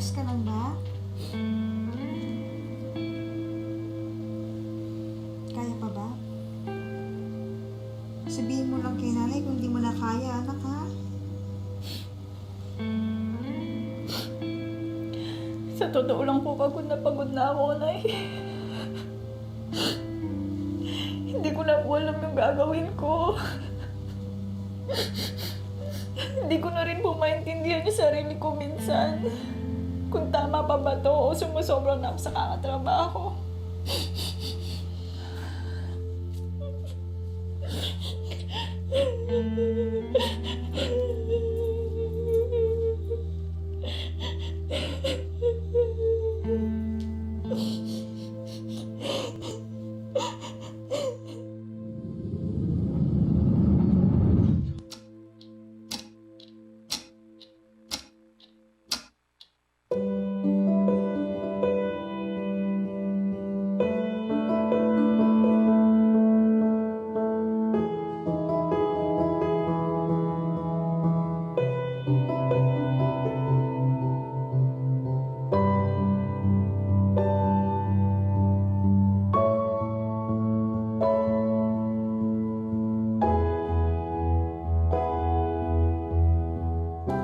Ayos ka lang ba? Kaya pa ba? Sabihin mo lang kay nanay kung di mo na kaya, anak, ha? Sa totoo lang po, pagod na ako, Nay. Hindi ko na po alam yung gagawin ko. Hindi ko na rin po maintindihan yung sarili ko minsan. Kung tama pa ba to o sumusobra na ako sa kakatrabaho.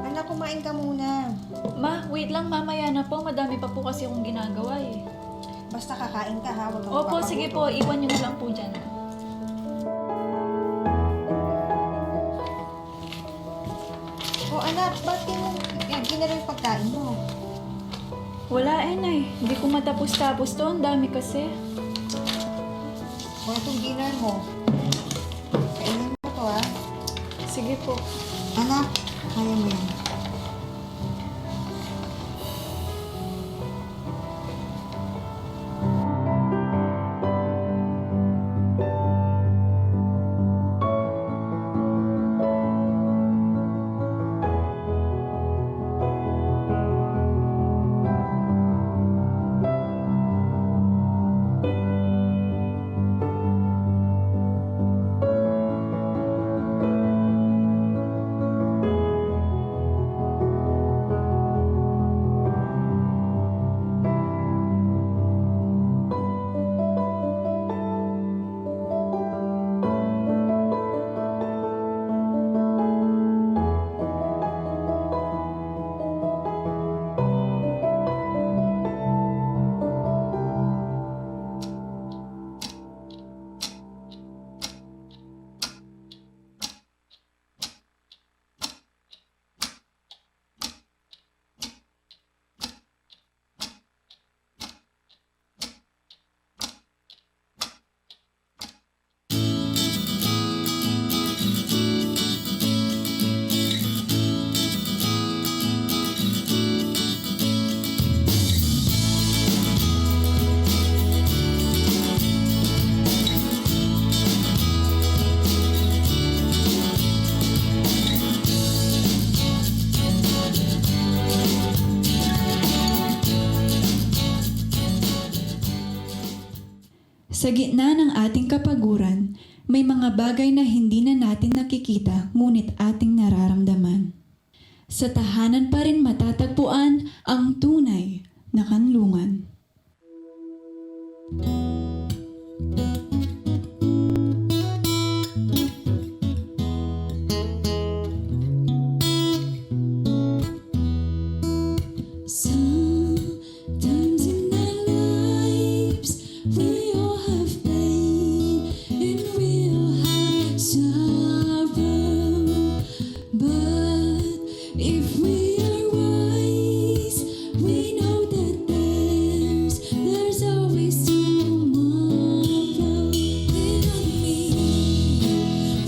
Anak, kumain ka muna. Ma, wait lang, mamaya na po. Madami pa po kasi akong ginagawa eh. Basta kakain ka, ha? Huwag kang Opo, sige po. magpapagutom. Iwan nyo na lang po dyan. O anak, ba't di mo ginaro yung pagkain mo? Wala eh, Nay. Hindi ko matapos-tapos to. Ang dami kasi. O itong dinner mo. Kainin mo to, ha? Sige po. Anak, kaya mo yan. Sa gitna ng ating kapaguran, may mga bagay na hindi na natin nakikita ngunit ating nararamdaman. Sa tahanan pa rin matatagpuan ang tunay na kanlungan. Sometimes in our lives, we all have pain and we all have sorrow. But if we are wise, we know that there's always tomorrow. Lean on me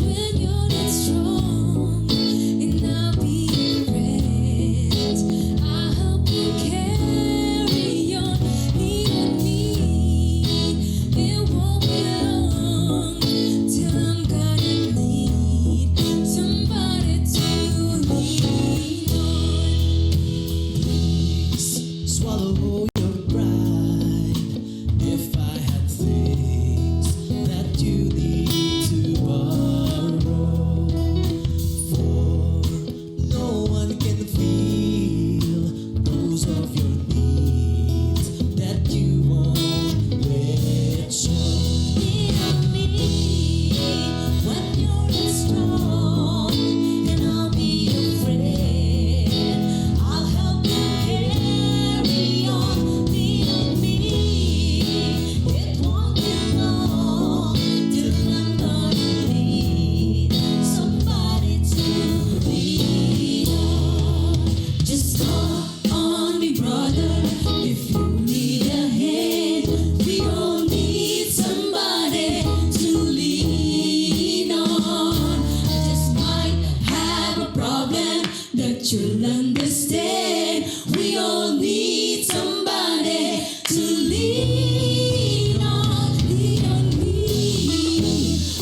when you're not strong, and I'll be your friend. I'll help you carry on. Lean on me. It won't be long till I'm gonna need somebody to lean on. Swallow your pride. If I had things that you need to borrow, for no one can feel those of your understand. We all need somebody to lean on me.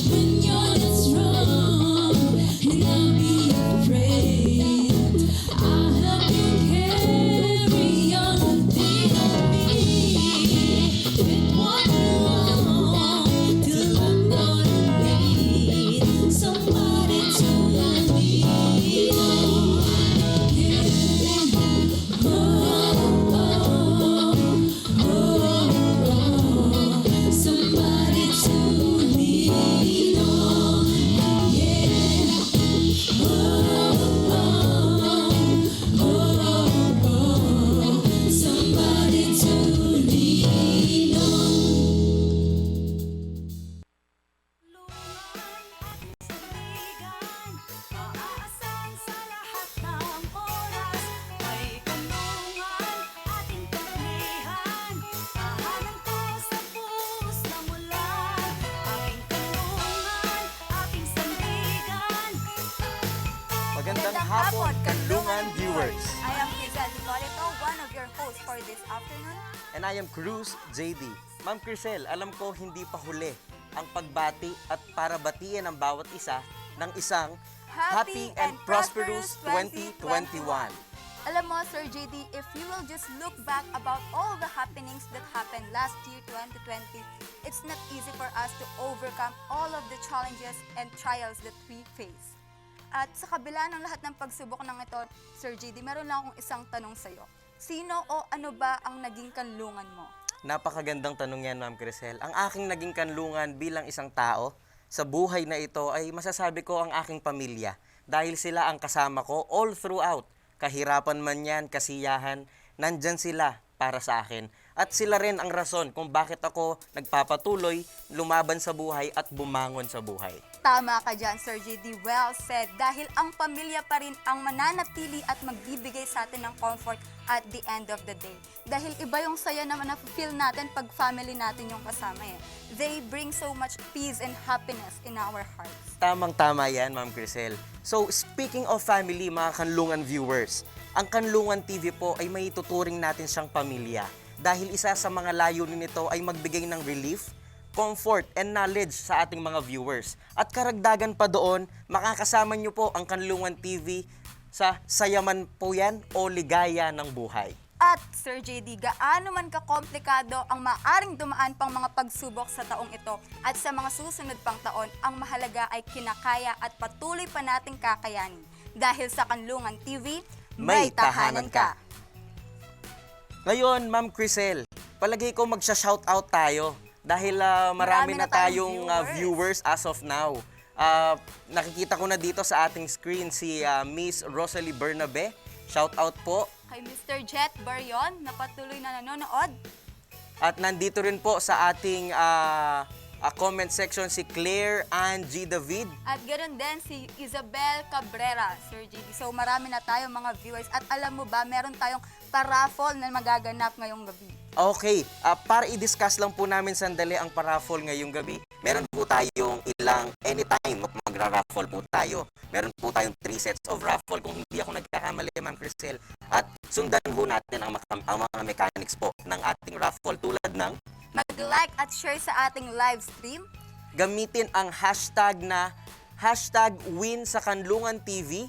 When you're not strong and I'll be afraid, I'll help you carry on. Lean on me with what you want, till I'm gonna need somebody to lean on. Somebody to lean on, yeah. Somebody to lean on. Maaasahan sa lahat ng oras. May kanlungan, ating pilihan. Tahanan ko sa buhos ng ulan. Aking kanlungan, aking sandigan. Magandang hapon, Kanlungan viewers! I am Crisel Nicolito, one of your hosts for this afternoon. And I am Cruz JD. Ma'am Crisel, alam ko hindi pa huli ang pagbati at para batiin ang bawat isa ng isang Happy and Prosperous 2021. Alam mo, Sir JD, if you will just look back about all the happenings that happened last year, 2020, it's not easy for us to overcome all of the challenges and trials that we face. At sa kabila ng lahat ng pagsubok ng ito, Sir JD, meron lang akong isang tanong sa'yo. Sino o ano ba ang naging kanlungan mo? Napakagandang tanong yan, Ma'am Crisel. Ang aking naging kanlungan bilang isang tao sa buhay na ito ay masasabi ko ang aking pamilya. Dahil sila ang kasama ko all throughout. Kahirapan man yan, kasiyahan, nandyan sila para sa akin. At sila rin ang rason kung bakit ako nagpapatuloy, lumaban sa buhay at bumangon sa buhay. Tama ka dyan, Sir JD. Well said. Dahil ang pamilya pa rin ang mananatili at magbibigay sa atin ng comfort at the end of the day. Dahil iba yung saya naman na feel natin pag family natin yung kasama eh. They bring so much peace and happiness in our hearts. Tamang-tama yan, Ma'am Crisel. So, speaking of family, mga Kanlungan viewers, ang Kanlungan TV po ay may tuturing natin siyang pamilya. Dahil isa sa mga layunin nito ay magbigay ng relief, comfort, and knowledge sa ating mga viewers. At karagdagan pa doon, makakasama niyo po ang Kanlungan TV sa sayaman po yan o ligaya ng buhay. At Sir JD, gaano man kakomplikado ang maaring dumaan pang mga pagsubok sa taong ito at sa mga susunod pang taon, ang mahalaga ay kinakaya at patuloy pa nating kakayanin. Dahil sa Kanlungan TV, may tahanan ka. Ngayon, Ma'am Crisel, palagay ko magsha-shoutout tayo dahil marami na tayong viewers as of now. Nakikita ko na dito sa ating screen si Miss Rosalie Bernabe. Shoutout po. Kay Mr. Jet Barion na patuloy na nanonood. At nandito rin po sa ating comment section si Claire Ann G. David. At ganoon din si Isabel Cabrera, Sir JD. So marami na tayong mga viewers. At alam mo ba, meron tayong paraffle na magaganap ngayong gabi. Okay, para i-discuss lang po namin sandali ang paraffle ngayong gabi. Meron po tayong ilang anytime magra-raffle po tayo. Meron po tayong 3 sets of raffle kung hindi ako nagkakamali, Ma'am Crisel. At sundan po natin ang mga mechanics po ng ating raffle tulad ng Mag-like at share sa ating live stream. gamitin ang hashtag na #win sa Kanlungan TV.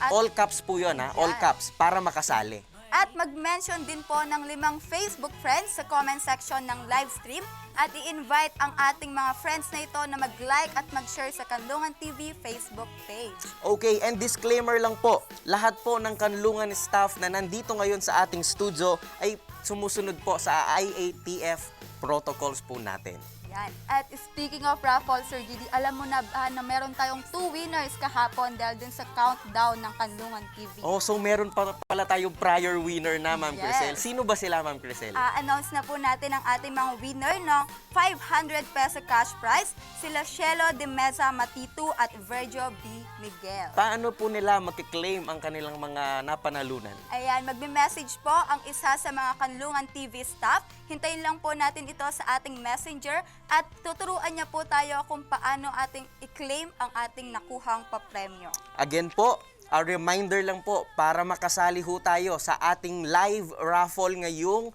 At- All caps po yun, ha? All Yan. caps para makasali. At mag-mention din po ng 5 Facebook friends sa comment section ng live stream at i-invite ang ating mga friends na ito na mag-like at mag-share sa Kanlungan TV Facebook page. Okay, and disclaimer lang po, lahat po ng Kanlungan staff na nandito ngayon sa ating studio ay sumusunod po sa IATF protocols po natin. Yan. At speaking of raffle, Sir JD, alam mo na ba na meron tayong 2 winners kahapon dahil dun sa countdown ng Kanlungan TV. Oh, so meron pala tayong prior winner na, Ma'am Yes. Crisel. Sino ba sila, Ma'am Crisel? Announce na po natin ang ating mga winner ng 500 peso cash prize. Sila Shelo de Mesa Matitu at Virgio B. Miguel. Paano po nila makiklaim ang kanilang mga napanalunan? Ayan, magme-message po ang isa sa mga Kanlungan TV staff. Hintayin lang po natin ito sa ating messenger at tuturuan niya po tayo kung paano ating i-claim ang ating nakuhang papremyo. Again po, A reminder lang po para makasali ho tayo sa ating live raffle ngayong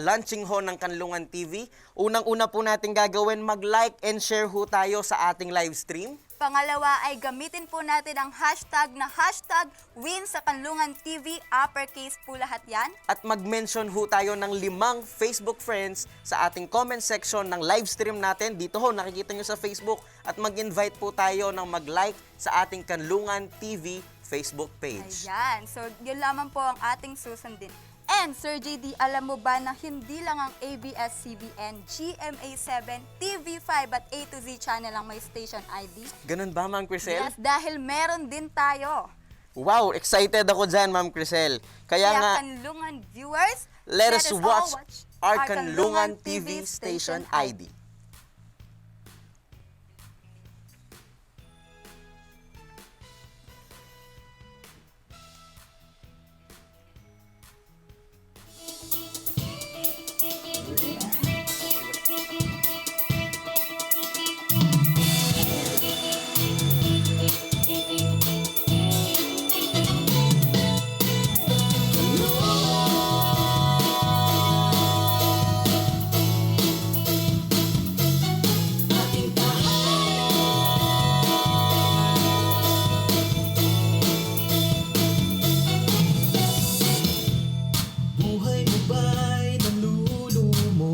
launching ho ng Kanlungan TV. Unang-una po natin gagawin, mag-like and share ho tayo sa ating live stream. Pangalawa ay gamitin po natin ang hashtag na #win sa Kanlungan TV, uppercase po lahat yan. At mag-mention ho tayo ng 5 Facebook friends sa ating comment section ng live stream natin. Dito ho, nakikita nyo sa Facebook. At mag-invite po tayo ng mag-like sa ating Kanlungan TV Facebook page. Ayan, so yun lamang po ang ating susundin. And Sir JD, alam mo ba na hindi lang ang ABS-CBN, GMA7, TV5 at A to Z channel ang may station ID? Ganun ba, Ma'am Crisel? Yes, dahil meron din tayo. Wow, excited ako dyan, Ma'am Crisel. Kaya nga, Kanlungan viewers, let us all watch our Kanlungan TV station ID. Buhay mo ba'y nalulumo?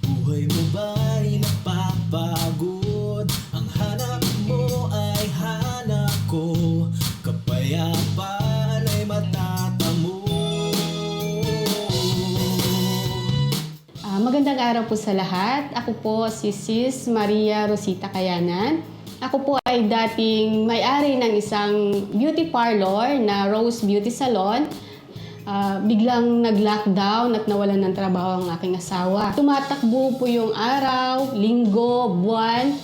Buhay mo ba'y napapagod? Ang hanap mo ay hanap ko, kapayapaan ay matatamo. Magandang araw po sa lahat. Ako po si Sis Maria Rosita Kayanan. Ako po ay dating may-ari ng isang beauty parlor na Rose Beauty Salon. Biglang nag-lockdown at nawalan ng trabaho ang aking asawa. Tumatakbo po yung araw, linggo, buwan.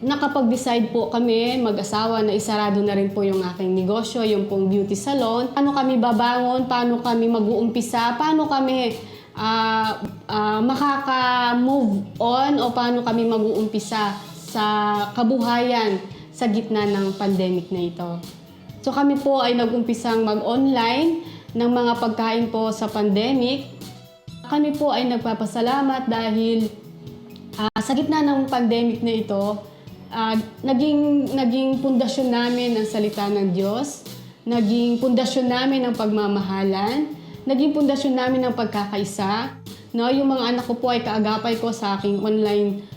Nakapag-decide po kami mag-asawa na isarado na rin po yung aking negosyo, yung pong beauty salon. Paano kami babangon? Paano kami mag-uumpisa? Paano kami makaka-move on o paano kami mag-uumpisa sa kabuhayan sa gitna ng pandemic na ito? So kami po ay nag-umpisang mag-online ng mga pagkain po sa pandemic. Kami po ay nagpapasalamat dahil sa gitna ng pandemic na ito, naging pundasyon namin ang salita ng Diyos, naging pundasyon namin ang pagmamahalan, naging pundasyon namin ang pagkakaisa. No, yung mga anak ko po ay kaagapay ko sa aking online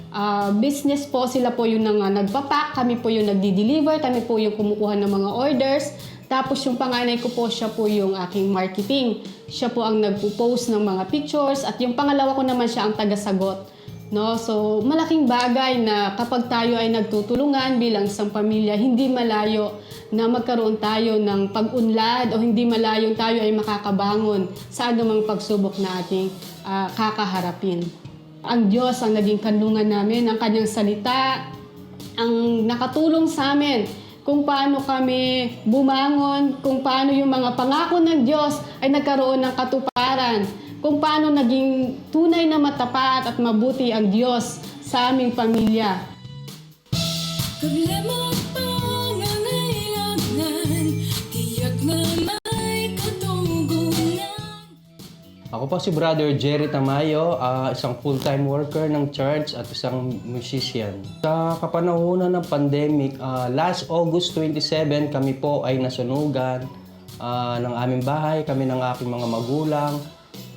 business po. Sila po yung nagpapack, kami po yung nagdi-deliver, kami po yung kumukuha ng mga orders. Tapos yung panganay ko po, siya po yung aking marketing. Siya po ang nagpo-post ng mga pictures at yung pangalawa ko naman siya ang tagasagot. No? So malaking bagay na kapag tayo ay nagtutulungan bilang isang pamilya, hindi malayo na magkaroon tayo ng pag-unlad o hindi malayo tayo ay makakabangon sa anumang pagsubok na ating kakaharapin. Ang Diyos ang naging kanlungan namin, ang Kanyang salita, ang nakatulong sa amin kung paano kami bumangon, kung paano yung mga pangako ng Diyos ay nagkaroon ng katuparan, kung paano naging tunay na matapat at mabuti ang Diyos sa aming pamilya. Problema at pangangailangan, tiyak na may katugunan. Ako po si Brother Jerry Tamayo, isang full-time worker ng church at isang musician. Sa kapanahunan ng pandemic, last August 27, kami po ay nasunugan ng aming bahay, kami ng aking mga magulang.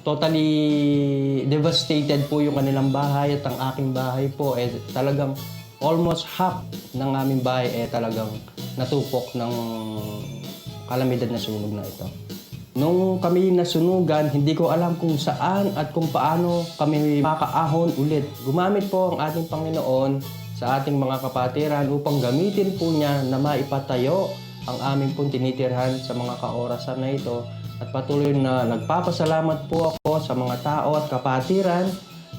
Totally devastated po yung kanilang bahay at ang aking bahay po ay talagang almost half ng aming bahay ay talagang natupok ng kalamidad na sunog na ito. Nung kami nasunugan, hindi ko alam kung saan at kung paano kami makaahon ulit. Gumamit po ang ating Panginoon sa ating mga kapatiran upang gamitin po niya na maipatayo ang aming pong tinitirhan sa mga kaorasan na ito. At patuloy na nagpapasalamat po ako sa mga tao at kapatiran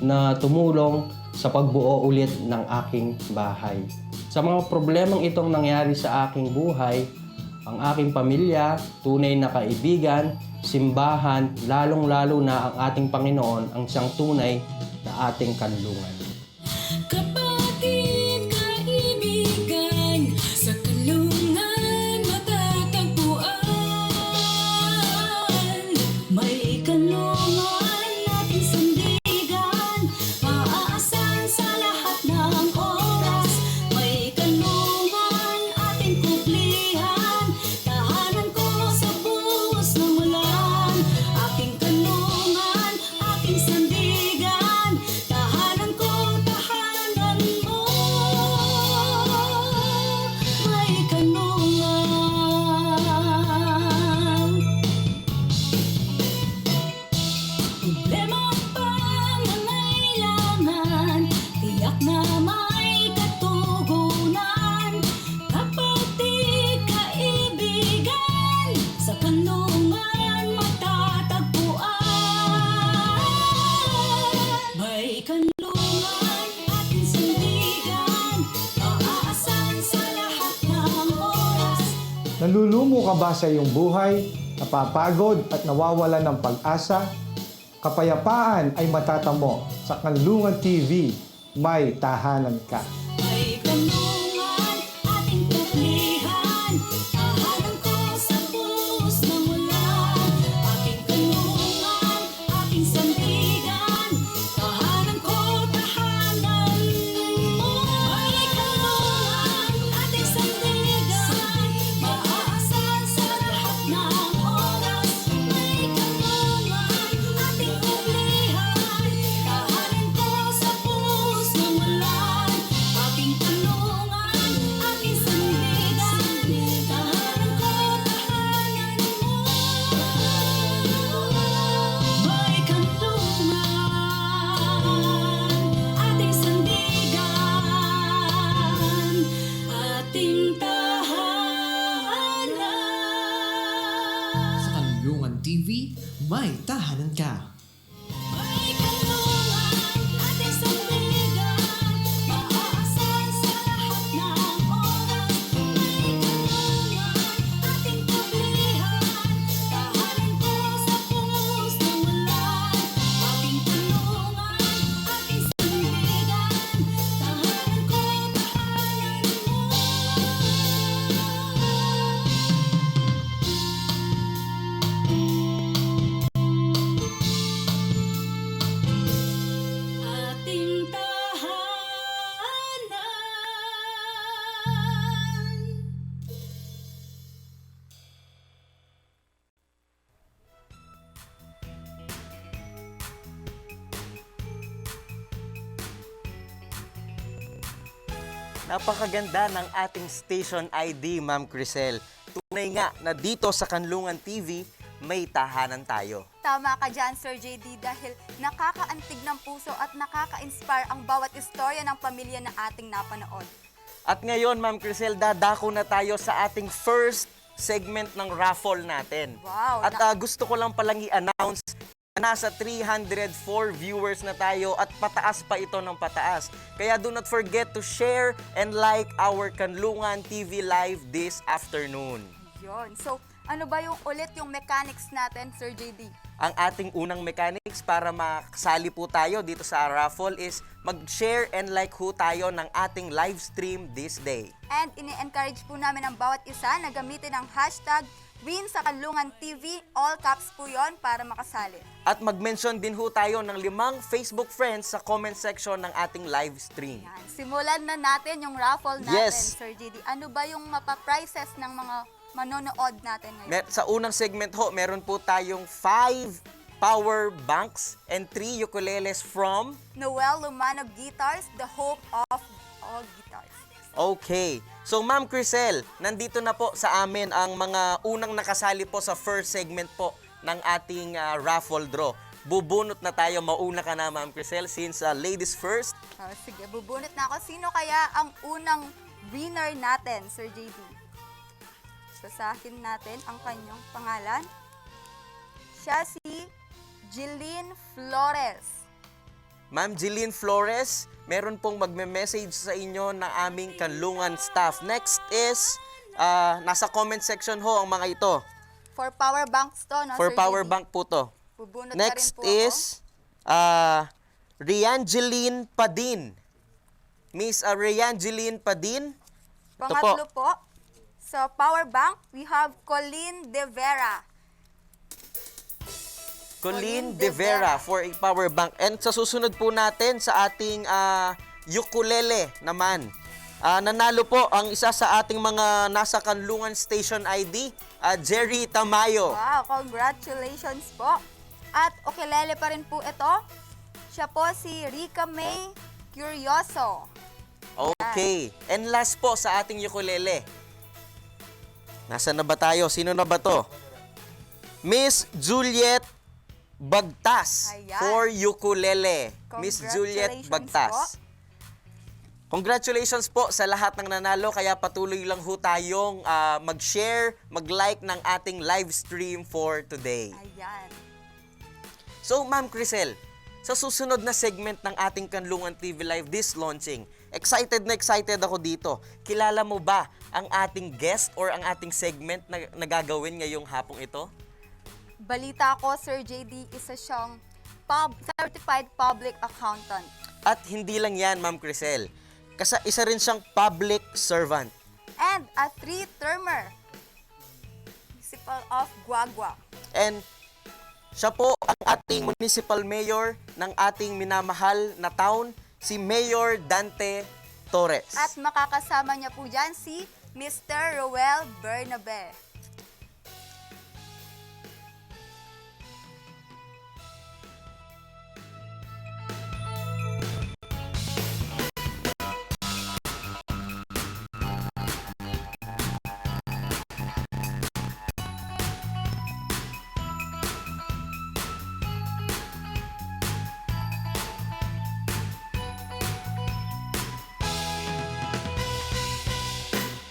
na tumulong sa pagbuo ulit ng aking bahay. Sa mga problemang itong nangyari sa aking buhay, ang aking pamilya, tunay na kaibigan, simbahan, lalong-lalo na ang ating Panginoon, ang siyang tunay na ating kanlungan. Kapatid, kaibigan, sa kanlungan pus ng ulan. Aking kanlungan, aking sandigan, tahanan ko, tahanan mo. May kanlungan. Problema pangangailangan, tiyak na may katugunan. Kapag di kaibigan, sa kanlungan matatagpuan. May kanlungan, ating sandigan, maaasahan sa lahat ng oras. Nalulumo ka ba sa iyong buhay, napapagod at nawawalan ng pag-asa? Kapayapaan ay matatamo sa Kanlungan TV, May Tahanan Ka. May kanlungan, ating tuklihan, tahanan ko sa pus ng ulan. Aking kanlungan, aking sandigan, tahanan ko, tahanan mo. May kanlungan, ating sandigan, maaasahan sa lahat ng oras. May kanlungan, ating tuklihan, tahanan ko sa pus ng ulan. Aking kanlungan, aking sandigan, tahanan ko, tahanan mo. May kanlungan, ating sandigan, ating tahanan. Sa Kanlungan TV, May Tahanan Ka. May kanlungan, ating sandigan, maaasahan sa lahat ng oras. May kanlungan, ating tuklihan, tahanan ko sa pus ng ulan. Aking kanlungan, aking sandigan, tahanan ko, tahanan mo. Ating tahanan. Napakaganda ng ating station ID, Ma'am Crisel. Tunay nga na dito sa Kanlungan TV, may tahanan tayo. Tama ka dyan, Sir JD, dahil nakakaantig ng puso at nakaka-inspire ang bawat istorya ng pamilya na ating napanood. At ngayon, Ma'am Crisel, dadako na tayo sa ating first segment ng raffle natin. Wow, At gusto ko lang palang i-announce na nasa 304 viewers na tayo at pataas pa ito ng pataas. Kaya do not forget to share and like our Kanlungan TV Live this afternoon. Yun. So, ano ba yung ulit yung mechanics natin, Sir JD? Ang ating unang mechanics para makasali po tayo dito sa raffle is mag-share and like ho tayo ng ating live stream this day. And ini-encourage po namin ang bawat isa na gamitin ang hashtag Win sa Kanlungan TV, all caps po yon para makasali. At mag-mention din ho tayo ng 5 Facebook friends sa comment section ng ating live stream. Yan. Simulan na natin yung raffle natin, Yes. Sir JD. Ano ba yung mapaprizes ng mga manonood natin ngayon? Sa unang segment ho, meron po tayong 5 power banks and 3 ukuleles from... Noel Lumano Guitars, the hope of all guitars. Okay. So, Ma'am Crisel, nandito na po sa amin ang mga unang nakasali po sa first segment po ng ating raffle draw. Bubunot na tayo. Mauna ka na, Ma'am Crisel, since ladies first. Sige, bubunot na ako. Sino kaya ang unang winner natin, Sir JD? Basahin natin ang kanyang pangalan. Siya si Jeline Flores. Ma'am Jeline Flores, meron pong magme-message sa inyo ng aming Kanlungan staff. Next is, nasa comment section ho ang mga ito. For power banks to, no, For Sir power JD? bank po to. Bubunot Next na rin po is, Riangeline Padin. Miss Riangeline Padin. ako. Ito Pangatlo po, sa power bank, we have Colleen De Vera. Colleen De Vera for a power bank. And sa susunod po natin sa ating ukulele naman. Nanalo po ang isa sa ating mga nasa Kanlungan Station ID, Jerry Tamayo. Wow, congratulations po. At ukulele pa rin po ito. Siya po si Rica May Curioso. Okay. And last po sa ating ukulele. Nasaan na ba tayo? Sino na ba to? Miss Juliet Bagtas Ayan. for ukulele. Miss Juliet Congratulations Bagtas. Congratulations po sa lahat ng nanalo. Kaya patuloy lang ho tayong mag-share, mag-like ng ating live stream for today. Ayan. So, Ma'am Crisel, sa susunod na segment ng ating Kanlungan TV Live this launching, excited na excited ako dito. Kilala mo ba ang ating guest or ang ating segment na gagawin ngayong hapong ito? Balita ko, Sir JD, isa siyang certified public accountant. At hindi lang yan, Ma'am Crisel. Isa rin siyang public servant. And a 3-termer. Municipal of Guagua. And siya po ang ating municipal mayor ng ating minamahal na town, si Mayor Dante Torres. At makakasama niya po dyan si Mr. Roel Bernabe.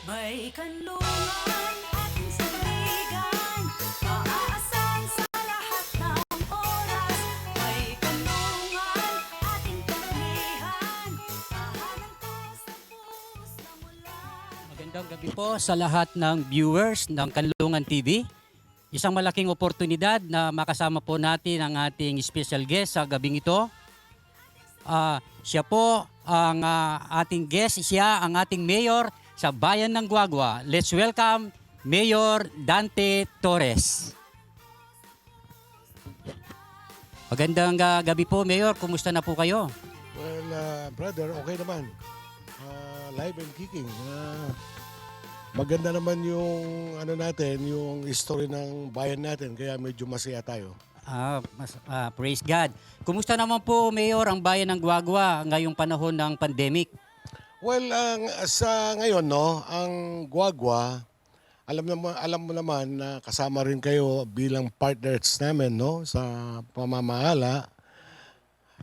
May kanlungan ating sandigan, maaasahan sa lahat ng oras. May kanlungan ating pamilihan, tahanan ko sa puso na mula. Magandang gabi po sa lahat ng viewers ng Kanlungan TV. Isang malaking oportunidad na makasama po natin ang ating special guest sa gabing ito. Siya po ang ating guest, siya ang ating mayor sa bayan ng Guagua. Let's welcome Mayor Dante Torres. Magandang gabi po, Mayor. Kumusta na po kayo? Well, brother, okay naman. Live and kicking. Maganda naman yung natin, yung history ng bayan natin, kaya medyo masaya tayo. Praise God. Kumusta naman po, Mayor, ang bayan ng Guagua ngayong panahon ng pandemic? Well, sa ngayon, ang Guagua, alam mo naman na kasama rin kayo bilang partners namin, sa pamamahala.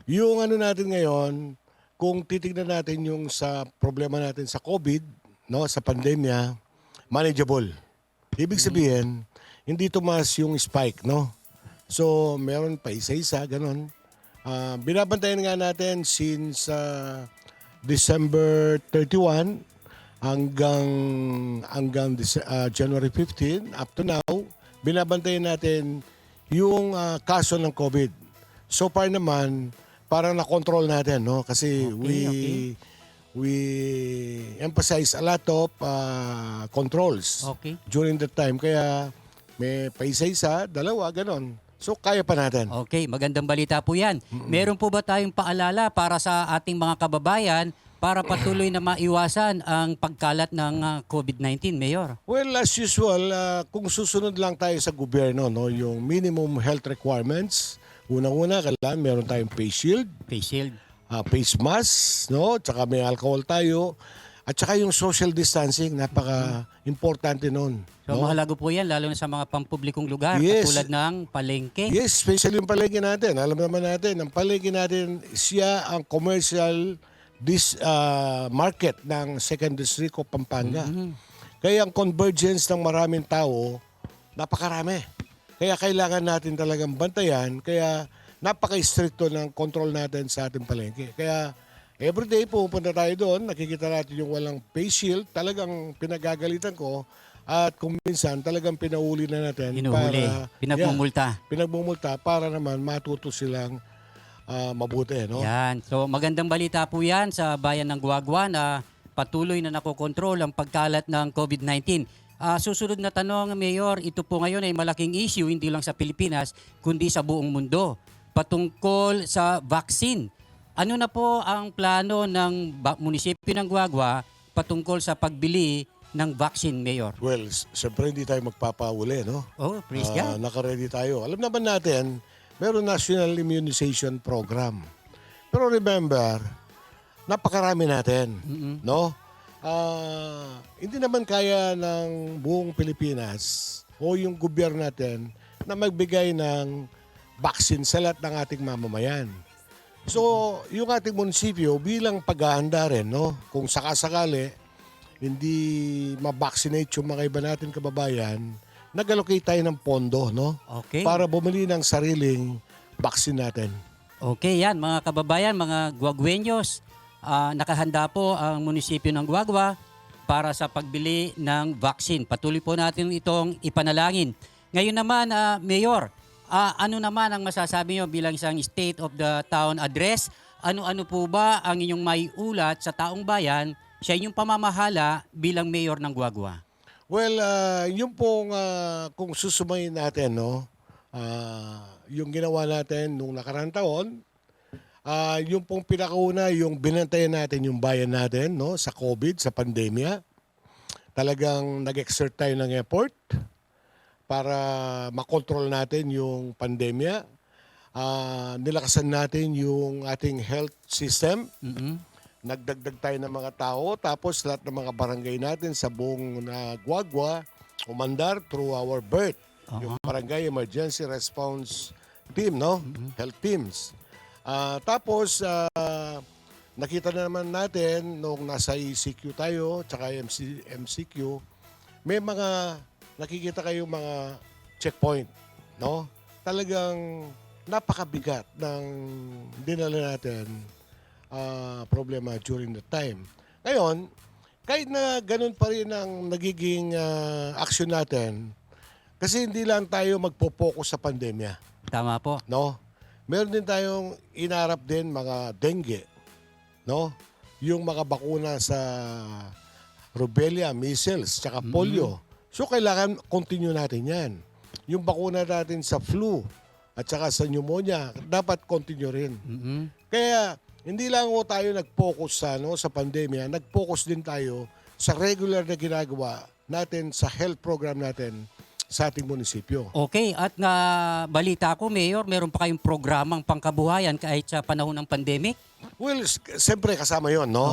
Yung natin ngayon, kung titignan natin yung sa problema natin sa COVID, sa pandemya, manageable. Ibig sabihin, hindi tumaas yung spike, So, meron pa isa-isa, ganun. Binabantayan nga natin since December 31 hanggang January 15 up to now, binabantayan natin yung kaso ng COVID. So far naman, parang na-control natin, Kasi we emphasize a lot of controls during that time. Kaya may paisa-isa, dalawa, ganon. So kaya pa natin. Okay, magandang balita po yan. Meron po ba tayong paalala para sa ating mga kababayan para patuloy na maiwasan ang pagkalat ng COVID-19, Mayor? Well, as usual, kung susunod lang tayo sa gobyerno, yung minimum health requirements, unang-una, kailangan meron tayong face shield. Face shield. Face mask, tsaka may alcohol tayo. At saka yung social distancing, napaka-importante nun. So mahalaga po yan, lalo na sa mga pampublikong lugar, Yes. katulad ng palengke. Yes, especially yung palengke natin. Alam naman natin, ang palengke natin, siya ang commercial market ng 2nd District of Pampanga. Kaya ang convergence ng maraming tao, napakarami. Kaya kailangan natin talagang bantayan. Kaya napaka-stricto ng control natin sa ating palengke. Kaya everyday pupunta tayo doon, nakikita natin yung walang face shield, talagang pinagagalitan ko. At kung minsan, talagang pinahuli na natin. Pinuhuli, pinagmumulta. Pinagmumulta para naman matuto silang mabuti. Yan. So magandang balita po yan sa bayan ng Guagua na patuloy na nakokontrol ang pagkalat ng COVID-19. Susunod na tanong, Mayor, ito po ngayon ay malaking issue hindi lang sa Pilipinas, kundi sa buong mundo. Patungkol sa vaccine. Ano na po ang plano ng munisipyo ng Guagua patungkol sa pagbili ng vaccine, Mayor? Well, siyempre hindi tayo magpapauli, no? Oh, praise God. Naka-ready tayo. Alam naman natin, meron National Immunization Program. Pero remember, napakarami natin, no? Hindi naman kaya ng buong Pilipinas o yung gobyerno natin na magbigay ng vaccine sa lahat ng ating mamamayan. So, yung ating munisipyo bilang paghahanda rin, no? Kung sakasakali, hindi ma-vaccinate yung mga iba natin kababayan, nag-allocate tayo ng pondo, no? Okay. Para bumili ng sariling vaccine natin. Okay, yan mga kababayan, mga Guagueños, nakahanda po ang munisipyo ng Guagua para sa pagbili ng vaccine. Patuloy po natin itong ipanalangin. Ngayon naman, Mayor, ano naman ang masasabi nyo bilang isang State of the Town address? Ano-ano po ba ang inyong maiulat sa taong bayan sa inyong pamamahala bilang Mayor ng Guagua? Well, yung pong kung susumayin natin, no, yung ginawa natin nung nakaraang taon, yung pong pinakauna, yung binantayan natin yung bayan natin, no, sa COVID, sa pandemya. Talagang nag-exert tayo ng effort para makontrol natin yung pandemya. Nilakasan natin yung ating health system. Nagdagdag tayo ng mga tao. Tapos lahat ng mga barangay natin sa buong Guagua, umandar through our BERT. Yung Barangay Emergency Response Team, no? Health teams. Tapos, nakita na naman natin nung nasa ECQ tayo, tsaka MCQ, may mga nakikita kayo mga checkpoint, no? Talagang napakabigat ng dinala natin problema during the time. Ngayon, kahit na ganun pa rin ang nagiging action natin, kasi hindi lang tayo magpo-focus sa pandemya. Tama po. No? Meron din tayong inarap din mga dengue, no? Yung mga bakuna sa rubella, measles, tsaka polio. So kailangan continue natin 'yan. Yung bakuna natin sa flu at saka sa pneumonia, dapat continue rin. Kaya hindi lang tayo nag-focus sa pandemya, nag-focus din tayo sa regular na ginagawa natin sa health program natin sa ating munisipyo. Okay, at nga balita ko, Mayor, meron pa kayong programang pangkabuhayan kahit sa panahon ng pandemic? Well, siyempre kasama yon, no?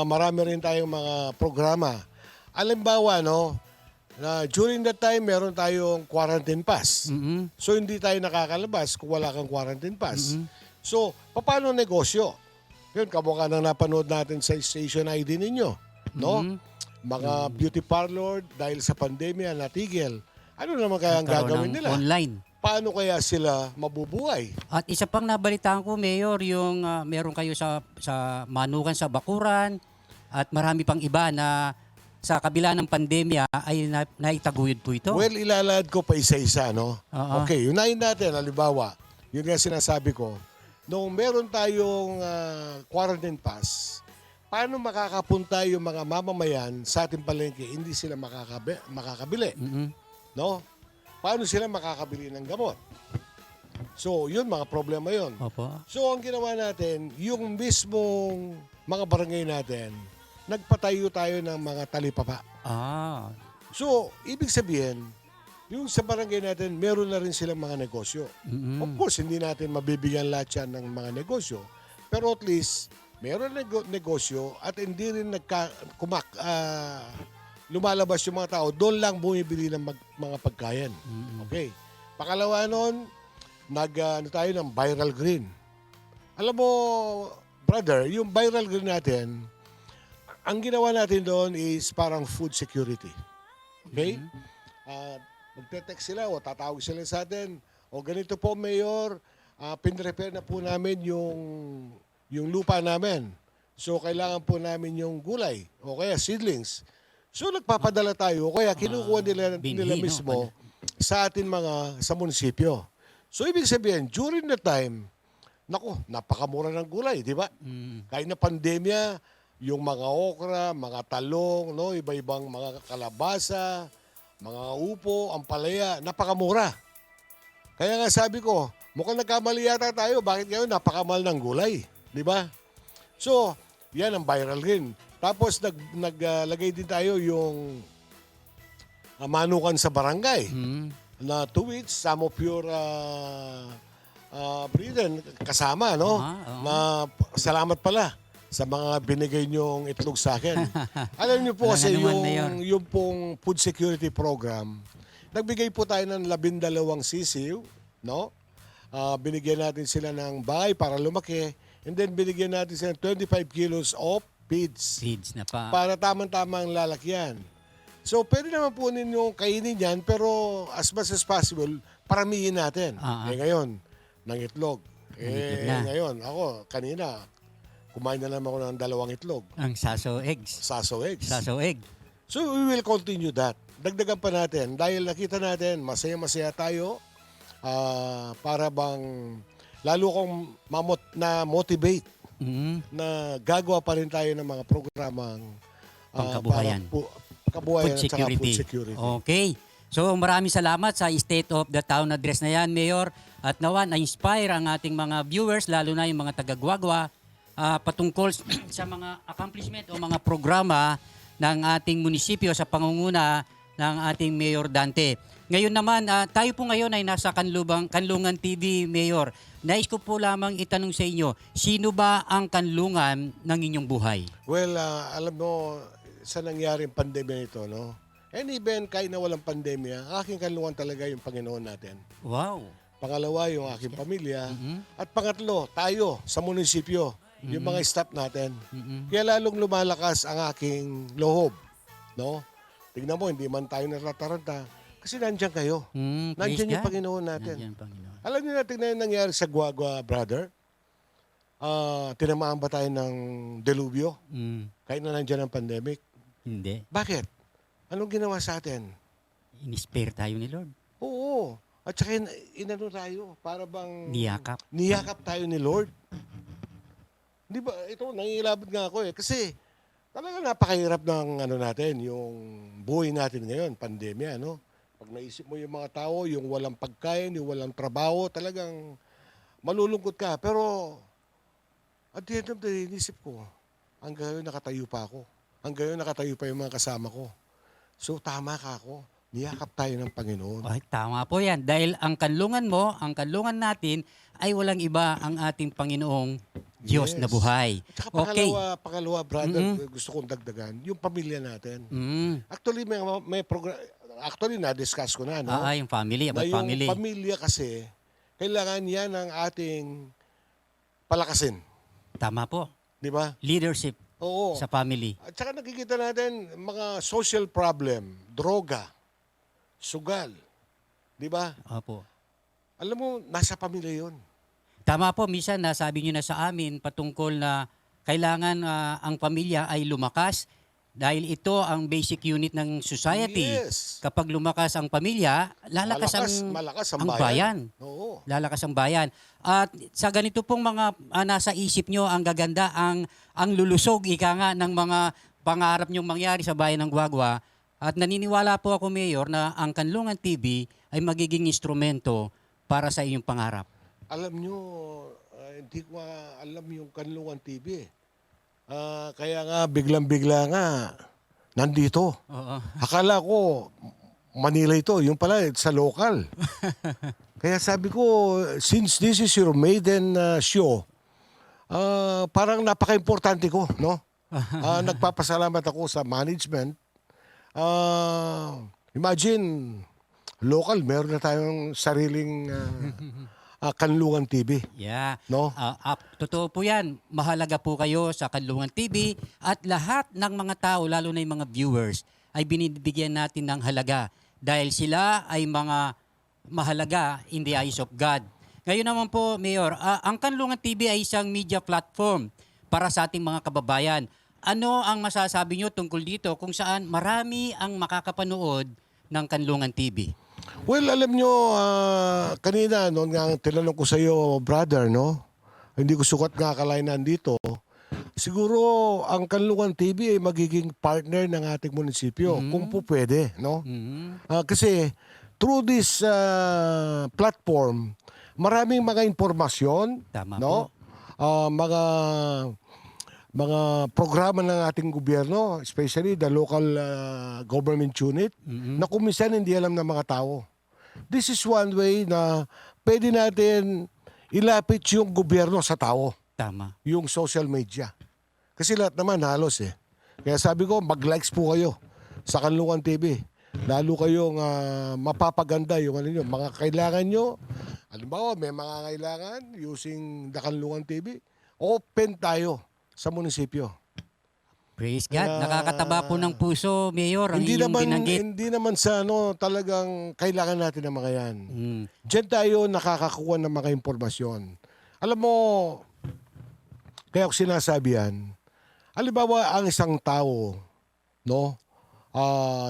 Marami rin tayong mga programa. Alimbawa, no, na during that time, meron tayong quarantine pass. So, hindi tayo nakakalabas kung wala kang quarantine pass. So, paano negosyo? Yun, kamukha nang napanood natin sa station ID ninyo, no? Mga beauty parlor, dahil sa pandemya, natigil. Ano naman kaya ang gagawin nila? Online. Paano kaya sila mabubuhay? At isa pang nabalitaan ko, Mayor, yung meron kayo sa manukan sa bakuran at marami pang iba na sa kabila ng pandemya ay naitaguyod po ito. Well, ilalad ko pa isa-isa, no? Okay, unahin natin, halimbawa, yun nga sinasabi ko, nung meron tayong quarantine pass, paano makakapunta yung mga mamamayan sa ating palengke, hindi sila makakabili? No? Paano sila makakabili ng gamot? So, yun, mga problema yun. So, ang ginawa natin, yung mismong mga barangay natin, nagpatayo tayo ng mga talipapa. So, ibig sabihin, yung sa barangay natin, meron na rin silang mga negosyo. Of course, hindi natin mabibigyan lahat yan ng mga negosyo. Pero at least, meron negosyo at hindi rin lumalabas yung mga tao, doon lang bumibili ng mga pagkain. Okay. Pangalawa nun, tayo ng viral green. Alam mo, brother, yung viral green natin, ang ginawa natin doon is parang food security. Okay? Magte-text sila o tatawag sila sa atin, o ganito po, Mayor, pinrepair na po namin yung lupa namin. So, kailangan po namin yung gulay o kaya seedlings. So, nagpapadala tayo, kaya kinukuha nila mismo sa atin sa munisipyo. So, ibig sabihin, during the time, napakamura ng gulay, di ba? Kahit na pandemya, yung mga okra, mga talong, no, iba-ibang mga kalabasa, mga upo, ampalaya, napakamura. Kaya nga sabi ko, mukhang nagkamali yata tayo, bakit ngayon napakamahal ng gulay, di ba? So, yan ang viral green. Tapos naglagay din tayo yung manukan sa barangay na 2 weeks, some of your Britain kasama, no? Na salamat pala sa mga binigay niyong itlog sa akin. Alam niyo po kasi yung pong food security program, nagbigay po tayo ng 12 sisiw, no? Binigyan natin sila ng bahay para lumaki, and then binigyan natin sila ng 25 kilos of feeds. Feeds na pa. Para tamang-tamang lalakyan. So, pwede naman po ninyo kainin yan, pero as much as possible, paramihin natin. Ngayon, ng itlog. Ngayon, ako, kanina, kumain na naman ako ng 2 itlog. Ang saso eggs. Saso eggs. Saso egg. So, we will continue that. Dagdagan pa natin. Dahil nakita natin, masaya-masaya tayo, para bang, lalo akong na-motivate na gagawa pa rin tayo ng mga programang pangkabuhayan. Kabuhayan Food at saka security. food security. Okay. So maraming salamat sa State of the Town address na yan, Mayor. At nawa, na-inspire ang ating mga viewers, lalo na yung mga taga-Guagua, patungkol sa mga accomplishment o mga programa ng ating munisipyo sa pangunguna ng ating Mayor Dante. Ngayon naman, tayo po ngayon ay nasa Kanlungan TV, Mayor. Nais ko po lamang itanong sa inyo, sino ba ang kanlungan ng inyong buhay? Well, alam mo, sa nangyaring pandemya ito, no? And even kahit na walang pandemya, ang aking kanlungan talaga yung Panginoon natin. Wow. Pangalawa, yung aking pamilya. At pangatlo, tayo sa munisipyo, yung mga staff natin. Kaya lalong lumalakas ang aking loob, no? Tignan mo, hindi man tayo natataranta. Kasi nandiyan kayo. Nandiyan yung Panginoon natin. Alam niyo natin na yung nangyari sa Guagua, brother? Tinamaan ba tayo ng delubyo? Kahit na nandiyan ang pandemic? Hindi. Bakit? Anong ginawa sa atin? In-spare tayo ni Lord. Oo. At saka inano tayo, para bang... Niyakap. Niyakap tayo ni Lord. Di ba? Ito, nangingilabot nga ako eh. Kasi talaga napakahirap ng ano natin, yung buhay natin ngayon, pandemya, no? Pag naisip mo yung mga tao, yung walang pagkain, yung walang trabaho, talagang malulungkot ka. Pero at the end of the day, inisip ko, hanggang ngayon nakatayo pa ako. Hanggang ngayon nakatayo pa yung mga kasama ko. So tama ka ako. Niyakap tayo ng Panginoon. Ay, tama po yan. Dahil ang kanlungan mo, ang kanlungan natin, ay walang iba ang ating Panginoong Diyos na buhay. At saka pangalawa, brother, gusto kong dagdagan, yung pamilya natin. Actually, may program, actually, na-discuss ko na, no? Yung family, about na family. Yung pamilya kasi, kailangan yan ang ating palakasin. Tama po. Di ba? Leadership. Oo. Sa family. At saka nakikita natin mga social problem, droga, sugal. Di ba? Opo. Alam mo, nasa pamilya yun. Tama po, minsan nasabi nyo na sa amin patungkol na kailangan ang pamilya ay lumakas dahil ito ang basic unit ng society. Yes. Kapag lumakas ang pamilya, lalakas ang bayan. Oo. Lalakas ang bayan. At sa ganito pong mga nasa isip nyo, ang gaganda, ang lulusog, ika nga, ng mga pangarap nyong mangyari sa bayan ng Guagua. At naniniwala po ako, Mayor, na ang Kanlungan TV ay magiging instrumento para sa inyong pangarap. Alam nyo, hindi ko alam yung Kanlungan TV. Kaya nga, biglang-bigla nga, nandito. Oo. Akala ko, Manila ito. Yung pala, sa local. Kaya sabi ko, since this is your maiden show, parang napaka-importante ko, no? Nagpapasalamat ako sa management. Imagine, local, meron na tayong sariling Kanlungan TV. Yeah. No? Totoo po yan. Mahalaga po kayo sa Kanlungan TV at lahat ng mga tao, lalo na yung mga viewers, ay binibigyan natin ng halaga dahil sila ay mga mahalaga in the eyes of God. Ngayon naman po, Mayor, ang Kanlungan TV ay isang media platform para sa ating mga kababayan. Ano ang masasabi nyo tungkol dito kung saan marami ang makakapanood ng Kanlungan TV? Well, alam nyo, kanina, noon nga tinanong ko sa iyo, brother, no? Hindi ko sukat nga kalainan dito. Siguro, ang Kanlungan TV ay magiging partner ng ating munisipyo, kung po pwede, no? Kasi, through this platform, maraming mga impormasyon, Tama no? po. mga programa ng ating gobyerno, especially the local government unit, na kuminsan hindi alam ng mga tao. This is one way na pwede natin ilapit yung gobyerno sa tao. Tama. Yung social media. Kasi lahat naman halos eh. Kaya sabi ko, mag-likes po kayo sa Kanlungan TV. Lalo kayong mapapaganda yung ano nyo, mga kailangan nyo. Halimbawa, may mga kailangan using the Kanlungan TV. Open tayo sa munisipyo. Praise God. Nakakataba po ng puso, Mayor, ang iyong binanggit. Hindi naman sa talagang kailangan natin ng mga yan. Diyan tayo nakakakuha ng mga impormasyon. Alam mo, kaya ko sinasabi yan, halimbawa ang isang tao, no?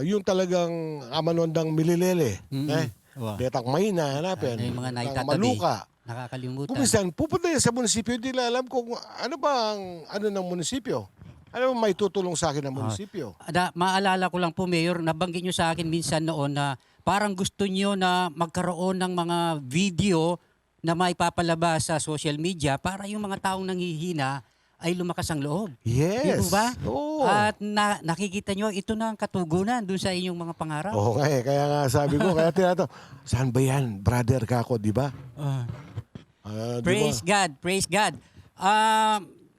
Yung talagang amanondang mililele, Wow. detang mahina, hanapin, Yung mga naitatabi. maluka. Nakakalimutan. Kuminsan, pupunta yan sa munisipyo, hindi na alam kung ano ba ang ano ng munisipyo. Ano may tutulong sa akin ng munisipyo. Maalala ko lang po, Mayor, nabanggit nyo sa akin minsan noon na parang gusto nyo na magkaroon ng mga video na maipapalabas sa social media para yung mga taong nanghihina ay lumakas ang loob. Yes. Di po ba? Oo. At nakikita nyo, ito na ang katugunan dun sa inyong mga pangarap. Oo nga eh. Kaya nga sabi ko, kaya tinato, saan ba yan? Brother ka ako, di ba? Praise God, praise God.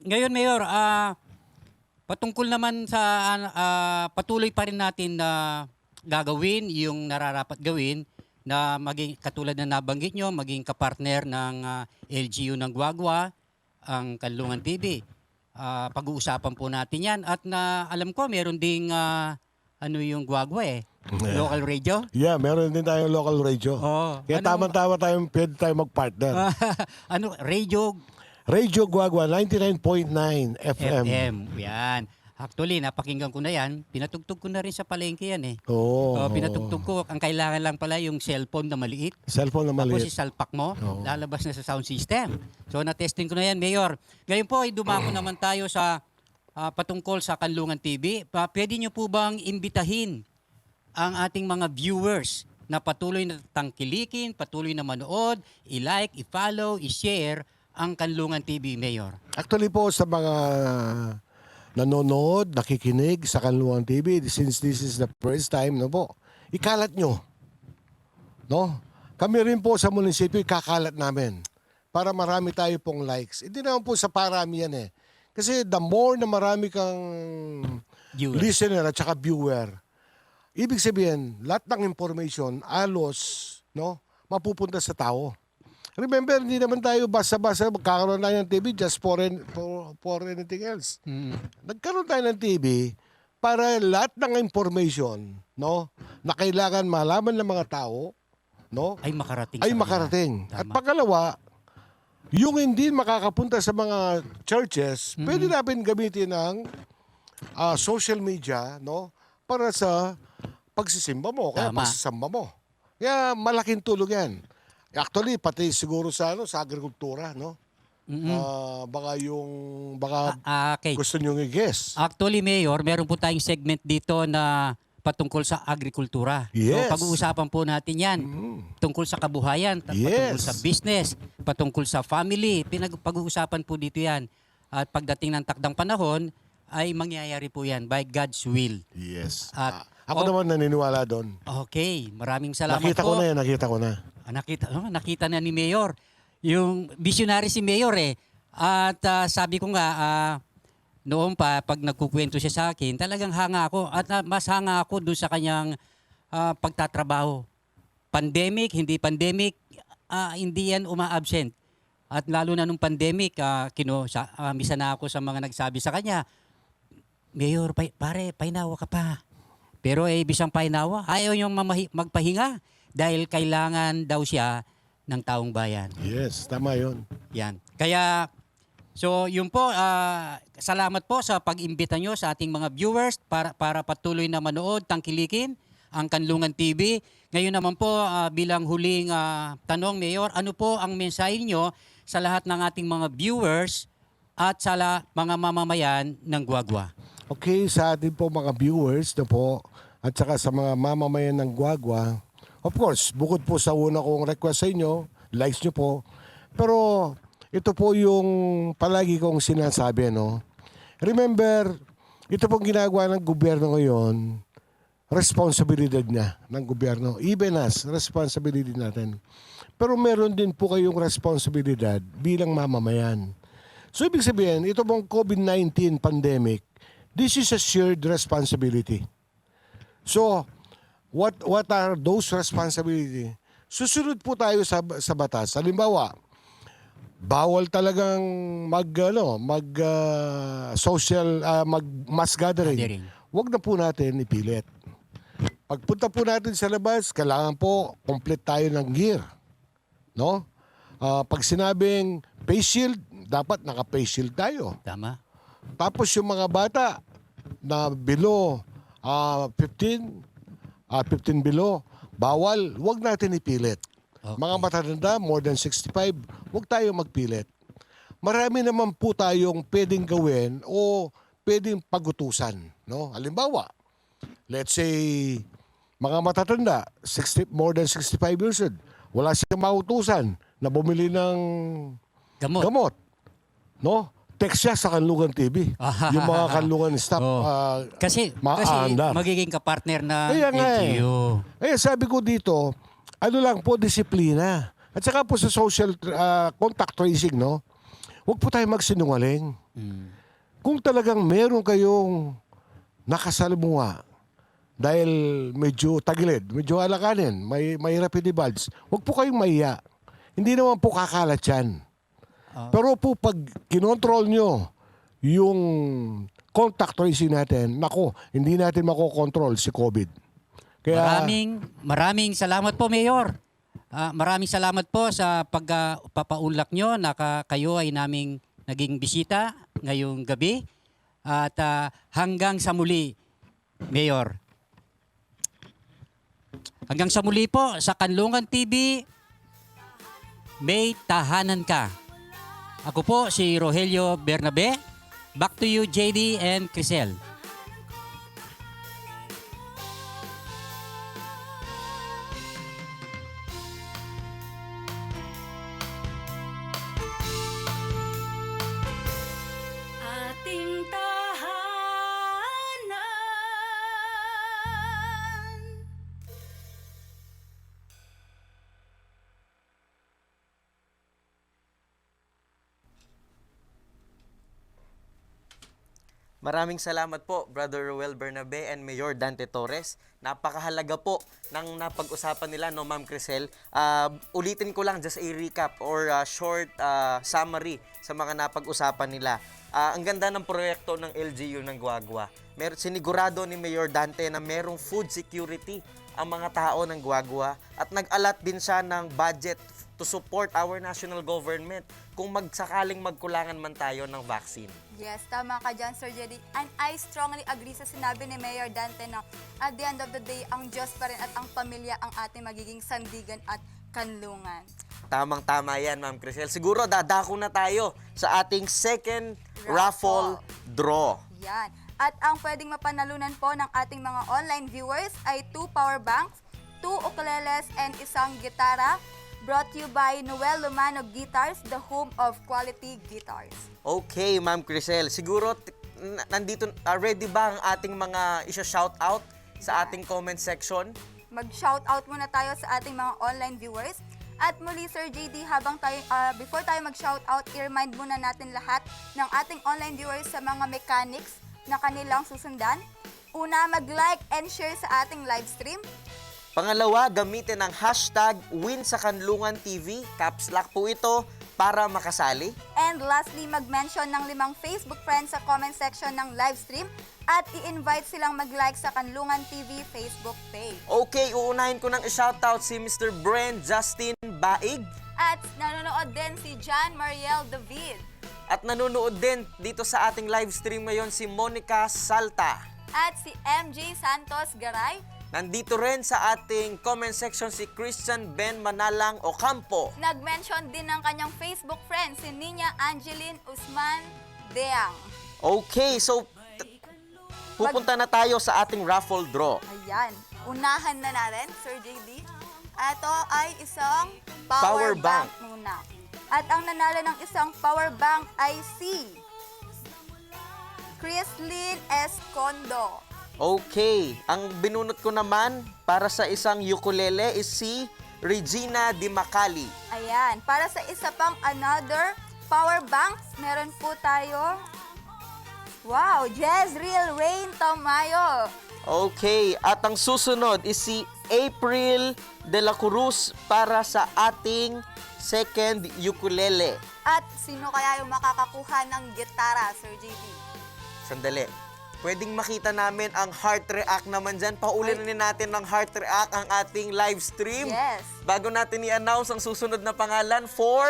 Ngayon, Mayor, patungkol naman sa patuloy pa rin natin na gagawin yung nararapat gawin na maging katulad na nabanggit nyo, maging kapartner ng LGU ng Guagua, ang Kanlungan TV. Pag-uusapan po natin yan. At alam ko, meron ding yung Guagua local radio. Yeah, meron din tayong local radio. Oh, Kaya tama-tama pwede tayo mag-partner. Radio Radio Guagua 99.9 FM. Yan. Actually, napakinggan ko na yan. Pinatugtog ko na rin sa palengke yan eh. Oo. Pinatugtog ko. Ang kailangan lang pala yung cellphone na maliit. Cellphone na Tapos maliit. isalpak mo, Oo. lalabas na sa sound system. So na-testing ko na yan, Mayor. Ngayon po ay dumako naman tayo sa patungkol sa Kanlungan TV. Pwede nyo po bang imbitahin ang ating mga viewers na patuloy na tangkilikin, patuloy na manood, i-like, i-follow, i-share ang Kanlungan TV, Mayor? Actually po sa mga nanonood, nakikinig sa Kanlungan TV, since this is the first time, no po, ikalat nyo. No? Kami rin po sa munisipyo, ikakalat namin para marami tayo pong likes. Hindi naman po sa parami yan eh. Kasi the more na marami kang listener at saka viewer, ibig sabihin, lahat ng information, alos, no, mapupunta sa tao. Remember, hindi naman tayo basta-basta magkakaroon tayo ng TV just for anything else. Nagkaroon tayo ng TV para lahat ng information, no, na kailangan malaman ng mga tao, no, ay makarating. Ay makarating. At pangalawa, yung hindi makakapunta sa mga churches, pwede natin gamitin ng social media, no, para sa pagsisimba mo, kaya pagsisamba mo. Kaya malaking tulong yan. Actually, pati siguro sa agrikultura, no? Baka Okay. gusto nyo i-guess. Actually, Mayor, meron po tayong segment dito na patungkol sa agrikultura. Yes. So, pag-uusapan po natin yan. Tungkol sa kabuhayan, patungkol sa business, patungkol sa family. Pag-uusapan po dito yan. At pagdating ng takdang panahon, ay mangyayari po yan by God's will. Yes. At, Ako naman naniniwala doon. Okay, maraming salamat Nakita po. ko na yan, nakita ko na. Nakita na ni Mayor. Yung visionary si Mayor eh. At sabi ko nga, noon pa, pag nagkukwento siya sa akin, talagang hanga ako. At mas hanga ako doon sa kanyang pagtatrabaho. Pandemic, hindi pandemic, hindi yan uma-absent. At lalo na nung pandemic, misa na ako sa mga nagsabi sa kanya, Mayor, pare, painawa ka pa. Pero bisang painawa, ayaw niyang magpahinga dahil kailangan daw siya ng taong bayan. Yes, tama yun. Yan. Kaya, so yun po, salamat po sa pag-imbita nyo sa ating mga viewers para patuloy na manood, tangkilikin ang Kanlungan TV. Ngayon naman po, bilang huling tanong, Mayor, ano po ang mensahe nyo sa lahat ng ating mga viewers at sa mga mamamayan ng Guagua? Okay, sa ating po mga viewers na po at saka sa mga mamamayan ng Guagua, of course, bukod po sa una kong request sa inyo, likes nyo po, pero ito po yung palagi kong sinasabi, no? Remember, ito pong ginagawa ng gobyerno ngayon, responsibilidad niya ng gobyerno. Even us, responsibility natin. Pero meron din po kayong responsibilidad bilang mamamayan. So ibig sabihin, ito pong COVID-19 pandemic, this is a shared responsibility. So, what are those responsibility? Susunod po tayo sa batas. Halimbawa, bawal talagang mag mass gathering. Huwag na po natin ipilit. Pagpunta po natin sa labas, kailangan po complete tayo ng gear. No? Pag sinabing face shield, dapat naka-face shield tayo. Tama. Tapos yung mga bata na below 15 below, bawal, huwag natin ipilit. Okay. Mga matatanda, more than 65, huwag tayo magpilit. Marami naman po tayong pwedeng gawin o pwedeng pagutusan. No? Halimbawa, let's say, mga matatanda, more than 65 years old, wala siyang mautusan na bumili ng gamot. No? Text siya sa Kanlungan TV. Yung mga Kanlungan staff. Kasi maandar. magiging kapartner na Kaya nga LGU. sabi ko dito, ano lang po, disiplina. At saka po sa social contact tracing, no? Huwag po tayo magsinungaling. Kung talagang meron kayong nakasalumuha dahil medyo tagilid, medyo alakanin, may rapid bulge, huwag po kayong mahiya. Hindi naman po kakalat yan. Pero po pag kinontrol nyo yung contact tracing natin, nako, hindi natin makokontrol si COVID. Kaya, Maraming salamat po, Mayor. Maraming salamat po sa pagpapaunlak nyo na kayo ay naming naging bisita ngayong gabi. At hanggang sa muli, Mayor. Hanggang sa muli po sa Kanlungan TV, may tahanan ka. Ako po si Rogelio Bernabe. Back to you, JD and Crisel. Ating tahanan. Maraming salamat po, Brother Ruel Bernabe and Mayor Dante Torres. Napakahalaga po ng napag-usapan nila, no, Ma'am Crisel. Ulitin ko lang, just a recap or short summary sa mga napag-usapan nila. Ang ganda ng proyekto ng LGU ng Guagua. Sinigurado ni Mayor Dante na merong food security ang mga tao ng Guagua at nag-alat din siya ng budget to support our national government kung magsakaling magkulangan man tayo ng vaccine. Yes, tama ka dyan, Sir Jedy. And I strongly agree sa sinabi ni Mayor Dante na at the end of the day, ang Diyos pa rin at ang pamilya ang ating magiging sandigan at kanlungan. Tamang-tama yan, Ma'am Crisel. Siguro dadako na tayo sa ating second raffle draw. Yan. At ang pwedeng mapanalunan po ng ating mga online viewers ay 2 power banks, 2 ukuleles, and isang gitara. Brought to you by Noel Lumano Guitars, the home of quality guitars. Okay, Ma'am Crisel. Siguro nandito, ready ba ang ating mga isa-shoutout sa ating comment section? Mag-shoutout muna tayo sa ating mga online viewers. At muli, Sir JD, before tayo mag-shoutout, i-remind muna natin lahat ng ating online viewers sa mga mechanics na kanilang susundan. Una, mag-like and share sa ating live stream. Pangalawa, gamitin ang hashtag #WinSaKanlunganTV. Caps lock po ito para makasali. And lastly, mag-mention ng 5 Facebook friends sa comment section ng live stream at i-invite silang mag-like sa Kanlungan TV Facebook page. Okay, uunahin ko ng i-shoutout si Mr. Brent Justin Baig. At nanonood din si John Mariel David. At nanonood din dito sa ating live stream ngayon si Monica Salta. At si MJ Santos Garay. Nandito rin sa ating comment section si Christian Ben Manalang Ocampo. Nag-mention din ng kanyang Facebook friend si Nina Angeline Usman Deang. Okay, so pupunta na tayo sa ating raffle draw. Ayan, unahan na natin, Sir JD. Ito ay isang Power power bank. bank muna. At ang nanalo ng isang power bank ay si Chrislyn Escondo. Okay, ang binunot ko naman para sa isang ukulele is si Regina Di Macali. Ayan, para sa isa pang another power bank, meron po tayo, wow, Jezreel Rain Tamayo. Okay, at ang susunod is si April De La Cruz para sa ating second ukulele. At sino kaya yung makakakuha ng gitara, Sir JD? Sandali. Pwedeng makita namin ang heart react naman dyan. Paulinin natin ng heart react ang ating live stream. Yes. Bago natin i-announce ang susunod na pangalan for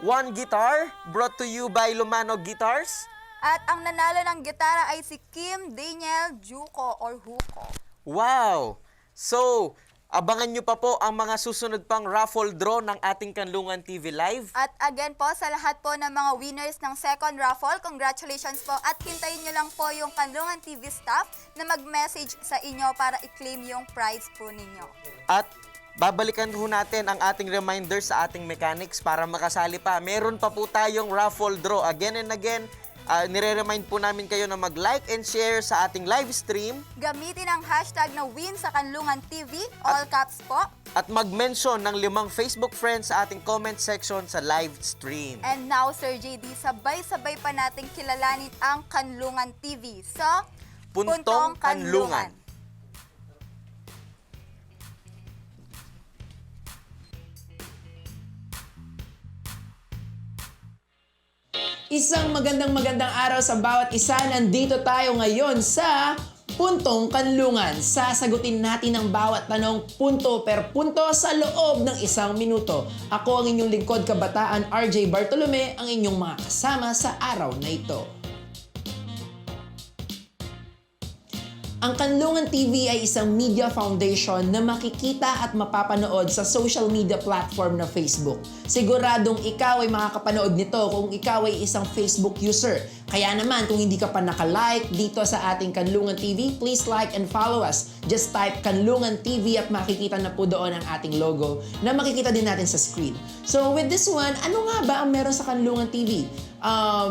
One Guitar, brought to you by Lumano Guitars. At ang nanalo ng gitara ay si Kim Daniel Juco or Huco. Wow! So, abangan nyo pa po ang mga susunod pang raffle draw ng ating Kanlungan TV Live. At again po, sa lahat po ng mga winners ng second raffle, congratulations po. At hintayin nyo lang po yung Kanlungan TV staff na mag-message sa inyo para i-claim yung prize po ninyo. At babalikan po natin ang ating reminder sa ating mechanics para makasali pa. Meron pa po tayong raffle draw. Again and again, nire-remind po namin kayo na mag-like and share sa ating live stream. Gamitin ang hashtag na win sa Kanlungan TV, all caps po. At mag-mention ng 5 Facebook friends sa ating comment section sa live stream. And now, Sir JD, sabay-sabay pa nating kilalanin ang Kanlungan TV sa Puntong Kanlungan. Isang magandang araw sa bawat isa. Nandito tayo ngayon sa Puntong Kanlungan. Sasagutin natin ang bawat tanong punto per punto sa loob ng 1 minuto. Ako ang inyong lingkod kabataan, RJ Bartolome, ang inyong mga kasama sa araw na ito. Ang Kanlungan TV ay isang media foundation na makikita at mapapanood sa social media platform na Facebook. Siguradong ikaw ay makakapanood nito kung ikaw ay isang Facebook user. Kaya naman, kung hindi ka pa naka-like dito sa ating Kanlungan TV, please like and follow us. Just type Kanlungan TV at makikita na po doon ang ating logo na makikita din natin sa screen. So with this one, ano nga ba ang meron sa Kanlungan TV?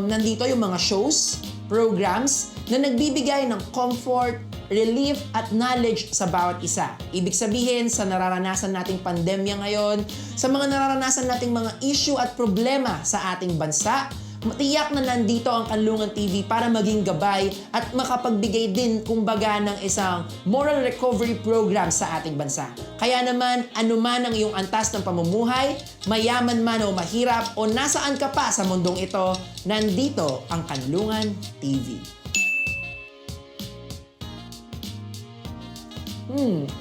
Nandito yung mga shows, programs na nagbibigay ng comfort, relief at knowledge sa bawat isa. Ibig sabihin, sa nararanasan nating pandemya ngayon, sa mga nararanasan nating mga issue at problema sa ating bansa, matiyak na nandito ang Kanlungan TV para maging gabay at makapagbigay din kumbaga ng isang moral recovery program sa ating bansa. Kaya naman, anuman ang iyong antas ng pamumuhay, mayaman man o mahirap o nasaan ka pa sa mundong ito, nandito ang Kanlungan TV.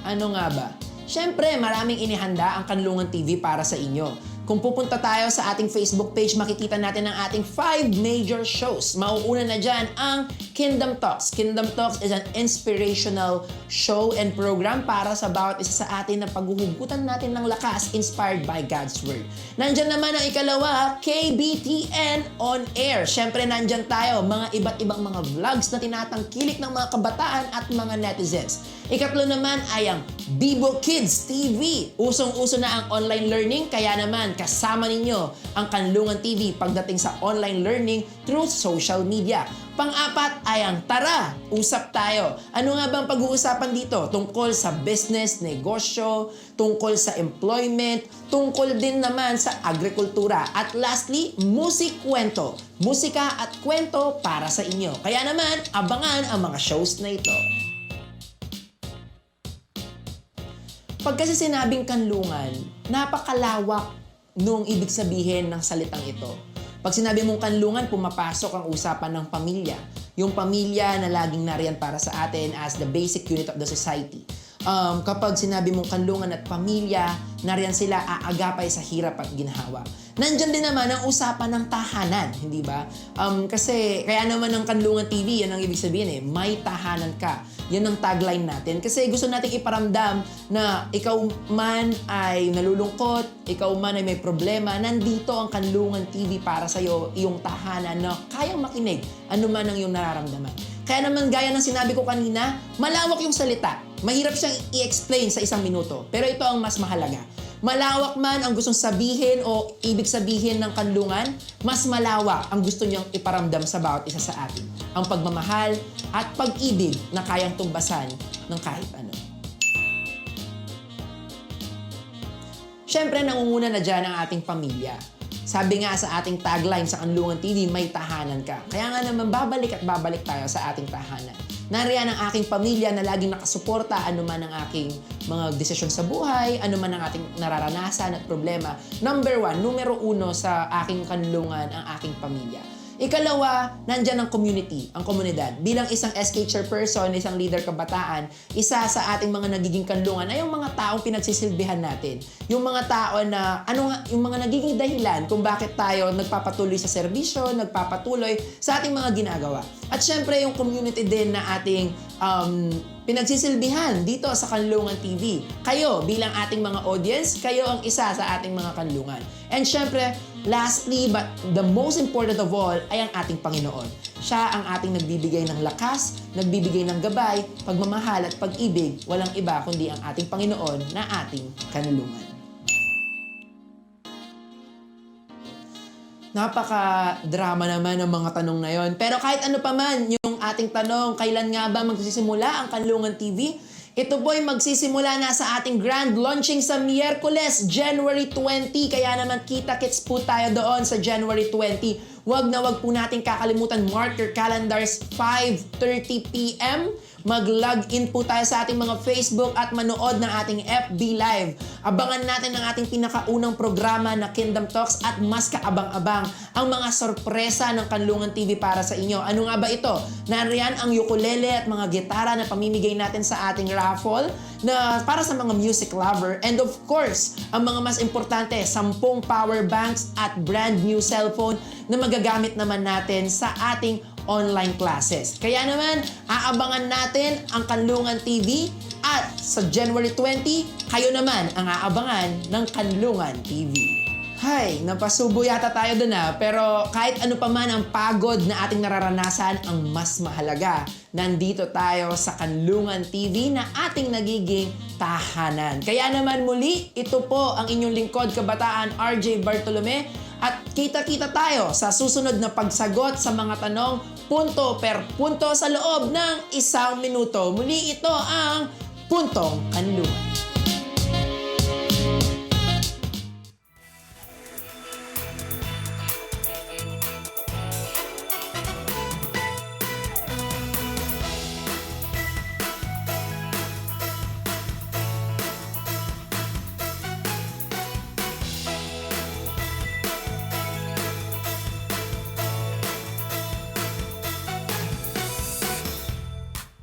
Ano nga ba? Siyempre, maraming inihanda ang Kanlungan TV para sa inyo. Kung pupunta tayo sa ating Facebook page, makikita natin ang ating 5 major shows. Mauuna na dyan ang Kingdom Talks. Kingdom Talks is an inspirational show and program para sa bawat isa sa atin na paghuhugutan natin ng lakas inspired by God's Word. Nandyan naman ang ikalawa, KBTN On Air. Siyempre, nandyan tayo, mga iba't ibang mga vlogs na tinatangkilik ng mga kabataan at mga netizens. Ikatlo naman ay ang Bibo Kids TV. Usong-uso na ang online learning, kaya naman kasama ninyo ang Kanlungan TV pagdating sa online learning through social media. Pang-apat ay ang Tara, Usap Tayo. Ano nga bang pag-uusapan dito? Tungkol sa business, negosyo, tungkol sa employment, tungkol din naman sa agrikultura. At lastly, Musik Kwento. Musika at kwento para sa inyo. Kaya naman, abangan ang mga shows na ito. Pag kasi sinabing kanlungan, napakalawak nung ibig sabihin ng salitang ito. Pag sinabi mong kanlungan, pumapasok ang usapan ng pamilya. Yung pamilya na laging nariyan para sa atin as the basic unit of the society. Kapag sinabi mong kanlungan at pamilya, nariyan sila aagapay sa hirap at ginhawa. Nandyan din naman ang usapan ng tahanan, hindi ba? Kasi kaya naman ng Kanlungan TV, yan ang ibig sabihin may tahanan ka. Yan ang tagline natin. Kasi gusto natin iparamdam na ikaw man ay nalulungkot, ikaw man ay may problema, nandito ang Kanlungan TV para sa'yo, iyong tahanan na kayang makinig ano man ang iyong nararamdaman. Kaya naman gaya ng sinabi ko kanina, malawak yung salita. Mahirap siyang i-explain sa 1 minuto. Pero ito ang mas mahalaga. Malawak man ang gustong sabihin o ibig sabihin ng kanlungan, mas malawak ang gusto niyang iparamdam sa bawat isa sa atin. Ang pagmamahal at pag-ibig na kayang tumbasan ng kahit ano. Siyempre, nangunguna na dyan ang ating pamilya. Sabi nga sa ating tagline sa Kanlungan TV, may tahanan ka. Kaya nga naman, babalik at babalik tayo sa ating tahanan. Nariyan ang aking pamilya na laging nakasuporta anuman ang aking mga desisyon sa buhay, anuman ang ating nararanasan at problema. Number 1, numero 1 sa aking kanlungan, ang aking pamilya. Ikalawa, nandyan ang community, ang komunidad. Bilang isang SK chairperson, isang leader kabataan, isa sa ating mga nagiging kanlungan ay yung mga taong pinagsisilbihan natin. Yung mga tao na, yung mga nagiging dahilan kung bakit tayo nagpapatuloy sa serbisyo, nagpapatuloy sa ating mga ginagawa. At syempre, yung community din na ating pinagsisilbihan dito sa Kanlungan TV. Kayo, bilang ating mga audience, kayo ang isa sa ating mga kanlungan. And syempre, lastly, but the most important of all, ay ang ating Panginoon. Siya ang ating nagbibigay ng lakas, nagbibigay ng gabay, pagmamahal at pag-ibig. Walang iba kundi ang ating Panginoon na ating kanlungan. Napaka-drama naman ang mga tanong na yon. Pero kahit ano pa man yung ating tanong, kailan nga ba magsisimula ang Kanlungan TV? Ito po ay magsisimula na sa ating grand launching sa Miyerkules, January 20. Kaya naman kita-kits po tayo doon sa January 20. Wag na wag po natin kakalimutan, mark your calendars, 5:30 p.m. Mag-log in po tayo sa ating mga Facebook at manood ng ating FB Live. Abangan natin ang ating pinakaunang programa na Kingdom Talks at mas kaabang-abang ang mga sorpresa ng Kanlungan TV para sa inyo. Ano nga ba ito? Nariyan ang ukulele at mga gitara na pamimigay natin sa ating raffle na para sa mga music lover. And of course, ang mga mas importante, 10 power banks at brand new cellphone na magagamit naman natin sa ating online classes. Kaya naman, aabangan natin ang Kanlungan TV at sa January 20, kayo naman ang aabangan ng Kanlungan TV. Hay, napasubo yata tayo dun pero kahit ano pa man ang pagod na ating nararanasan, ang mas mahalaga, nandito tayo sa Kanlungan TV na ating nagiging tahanan. Kaya naman muli, ito po ang inyong lingkod kabataan, RJ Bartolome, at kita-kita tayo sa susunod na pagsagot sa mga tanong punto per punto sa loob ng 1 minuto. Muli ito ang Puntong Kanlungan.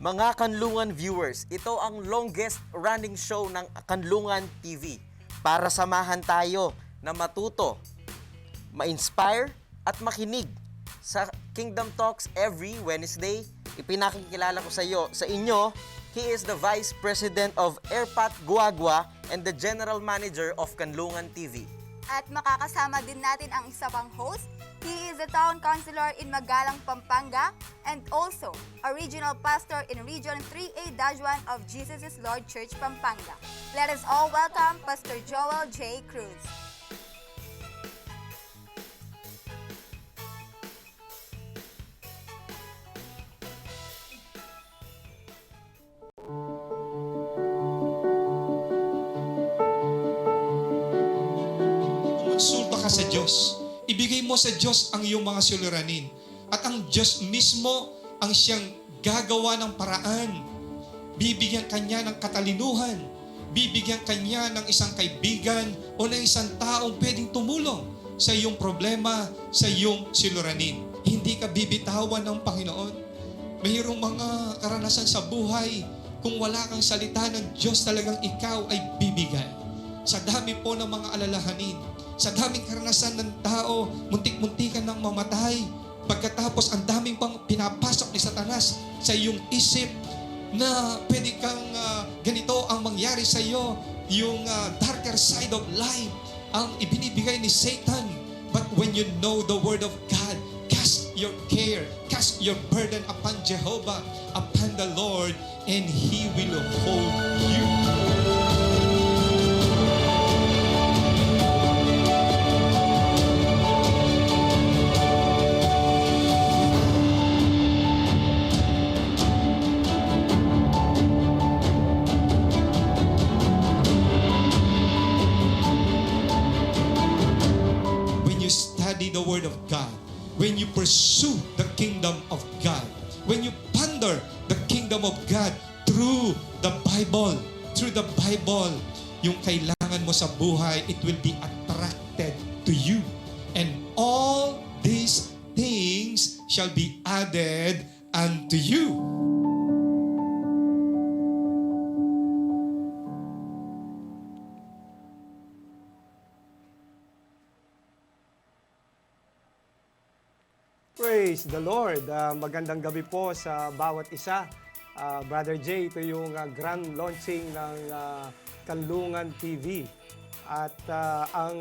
Mga Kanlungan viewers, ito ang longest running show ng Kanlungan TV para samahan tayo na matuto, ma-inspire at makinig sa Kingdom Talks every Wednesday. Ipinakikilala ko sa inyo, he is the Vice President of Airpat Guagua and the General Manager of Kanlungan TV. At makakasama din natin ang isa pang host. He is a town councilor in Magalang, Pampanga, and also a regional pastor in Region 3A-1 of Jesus is Lord Church, Pampanga. Let us all welcome Pastor Joel J. Cruz. Konsulta ka sa Diyos. Ibigay mo sa Diyos ang iyong mga suliranin. At ang Diyos mismo ang siyang gagawa ng paraan. Bibigyan kanya ng katalinuhan. Bibigyan kanya ng isang kaibigan o ng isang taong pwedeng tumulong sa iyong problema, sa iyong suliranin. Hindi ka bibitawan ng Panginoon. Mayroong mga karanasan sa buhay, kung wala kang salita ng Diyos, talagang ikaw ay bibigay. Sa dami po ng mga alalahanin, sa daming karanasan ng tao, muntik-muntikan ng mamatay. Pagkatapos, ang daming pang pinapasok ni Satanas sa iyong isip na pwede kang ganito ang mangyari sa iyo, yung darker side of life, ang ibinibigay ni Satan. But when you know the Word of God, cast your care, cast your burden upon Jehovah, upon the Lord, and He will hold you. study the Word of God, when you pursue the kingdom of God, when you ponder the kingdom of God through the Bible, yung kailangan mo sa buhay, it will be attracted to you. And all these things shall be added unto you. Praise the Lord. Magandang gabi po sa bawat isa. Brother Jay, ito yung grand launching ng Kanlungan TV. At ang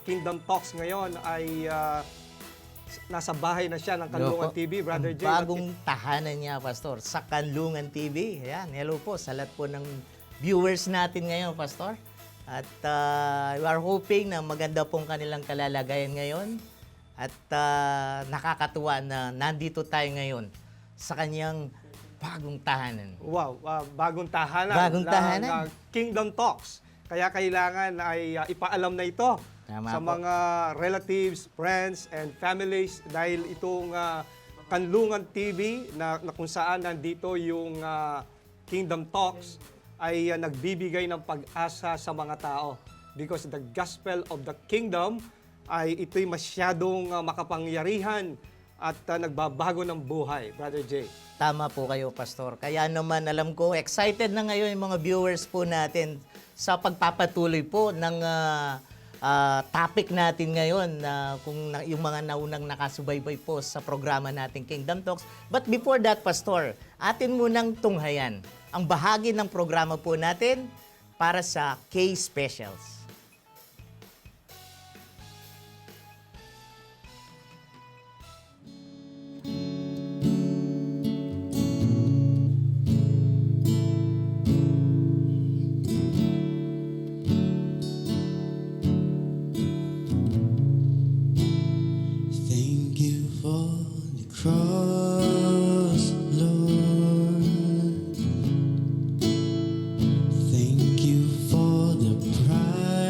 Kingdom Talks ngayon ay nasa bahay na siya ng Kanlungan TV. Brother Jay. Bagong tahanan niya, Pastor, sa Kanlungan TV. Ayan, hello po sa lahat po ng viewers natin ngayon, Pastor. At we are hoping na maganda pong kanilang kalalagayan ngayon. At nakakatuwa na nandito tayo ngayon sa kanyang bagong tahanan. Wow, bagong tahanan. Bagong tahanan. Kingdom Talks. Kaya kailangan ay ipaalam na ito Tama sa po. mga relatives, friends, and families dahil itong Kanlungan TV na kung saan nandito yung Kingdom Talks ay nagbibigay ng pag-asa sa mga tao. Because the gospel of the kingdom ay ito'y masyadong makapangyarihan at nagbabago ng buhay, Brother Jay. Tama po kayo, Pastor. Kaya naman alam ko, excited na ngayon yung mga viewers po natin sa pagpapatuloy po ng topic natin ngayon na yung mga naunang nakasubaybay po sa programa nating Kingdom Talks. But before that, Pastor, atin munang tunghayan ang bahagi ng programa po natin para sa K-Specials. Thank you for the cross, Lord. Thank you for the price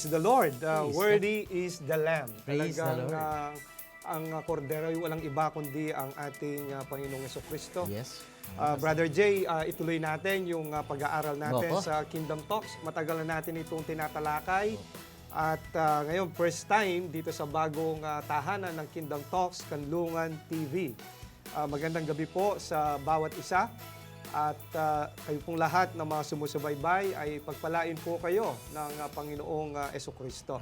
Praise the Lord. Praise Worthy is the Lamb. Praise the Lord. Ang kordero ay walang iba kundi ang ating Panginoong Jesucristo. Yes. Brother Jay, ituloy natin yung pag-aaral natin Opo. sa Kingdom Talks. Matagal na natin itong tinatalakay. At ngayon, first time dito sa bagong tahanan ng Kingdom Talks, Kanlungan TV. Magandang gabi po sa bawat isa. At kayo pong lahat na mga sumusubaybay ay pagpalain po kayo ng Panginoong Jesucristo.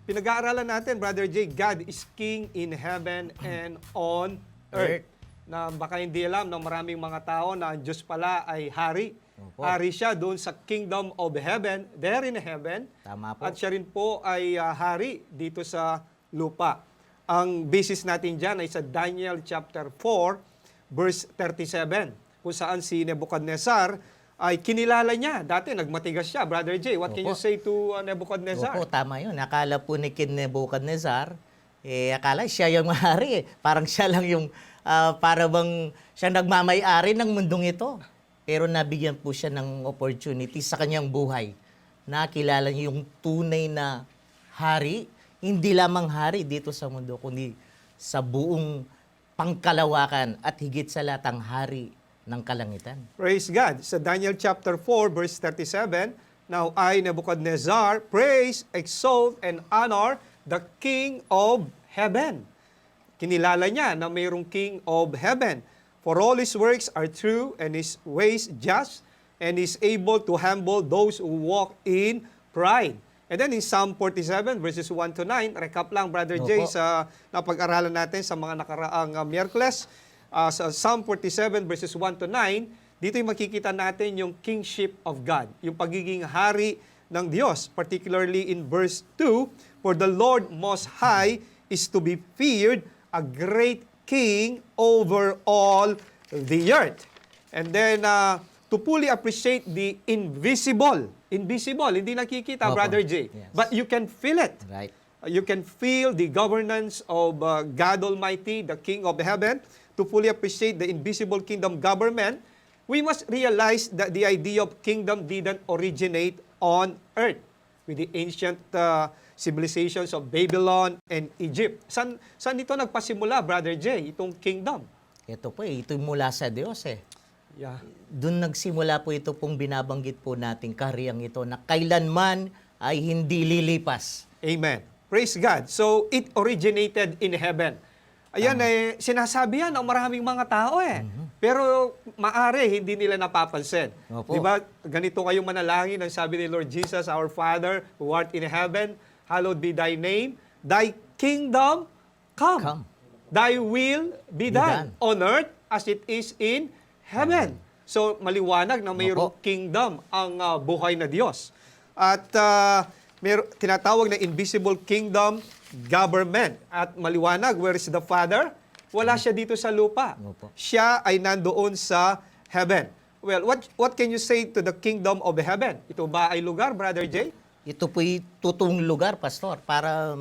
Pinag-aaralan natin, Brother Jay, God is King in heaven and on earth. Na baka hindi alam ng maraming mga tao na ang Diyos pala ay hari. Opo. Hari siya doon sa kingdom of heaven, there in heaven. Tama po. At siya rin po ay hari dito sa lupa. Ang basis natin dyan ay sa Daniel chapter 4, verse 37, kung saan si Nebuchadnezzar ay kinilala niya. Dati nagmatigas siya. Brother Jay, what can you say to Nebuchadnezzar? Opo, tama yun. Akala po ni King Nebuchadnezzar, akala siya yung hari. Parang siya lang yung, para bang siya nagmamay-ari ng mundong ito. Pero nabigyan po siya ng opportunity sa kanyang buhay. Nakilala niya yung tunay na hari, hindi lamang hari dito sa mundo, kundi sa buong pangkalawakan at higit sa lahat ang hari ng kalangitan. Praise God. Sa Daniel chapter 4, verse 37, Now I, Nebuchadnezzar, praise, exalt, and honor the King of heaven. Kinilala niya na mayroong King of heaven. For all His works are true, and His ways just, and is able to humble those who walk in pride. And then in Psalm 47, verses 1 to 9, recap lang, Brother Jay, sa napag-aralan natin sa mga nakaraang Miyerkules. Sa Psalm 47 verses 1 to 9, dito yung makikita natin yung kingship of God, yung pagiging hari ng Diyos, particularly in verse 2, For the Lord Most High is to be feared, a great King over all the earth. And then, to fully appreciate the invisible, hindi nakikita, Opo. Brother J, Yes. but you can feel it. Right. You can feel the governance of God Almighty, the King of heaven. To fully appreciate the invisible kingdom government, we must realize that the idea of kingdom didn't originate on earth with the ancient civilizations of Babylon and Egypt. Saan ito nagpasimula, Brother J, itong kingdom? Ito po ito mula sa Diyos Yeah. Doon nagsimula po ito pong binabanggit po nating karyang ito na kailanman ay hindi lilipas. Amen. Praise God. So, it originated in heaven. Ayan, sinasabi yan ng maraming mga tao Pero maari, hindi nila napapansin. Opo. Di ba? Ganito kayo manalangin, ang sabi ni Lord Jesus, Our Father, who art in heaven, hallowed be thy name. Thy kingdom come. Thy will be done. On earth as it is in heaven. So, maliwanag na mayroong kingdom ang buhay na Diyos. At tinatawag na invisible kingdom government. At maliwanag, where is the Father? Wala siya dito sa lupa. Siya ay nandoon sa heaven. Well, what can you say to the kingdom of heaven? Ito ba ay lugar, Brother Jay? Ito po'y totoong lugar, Pastor, para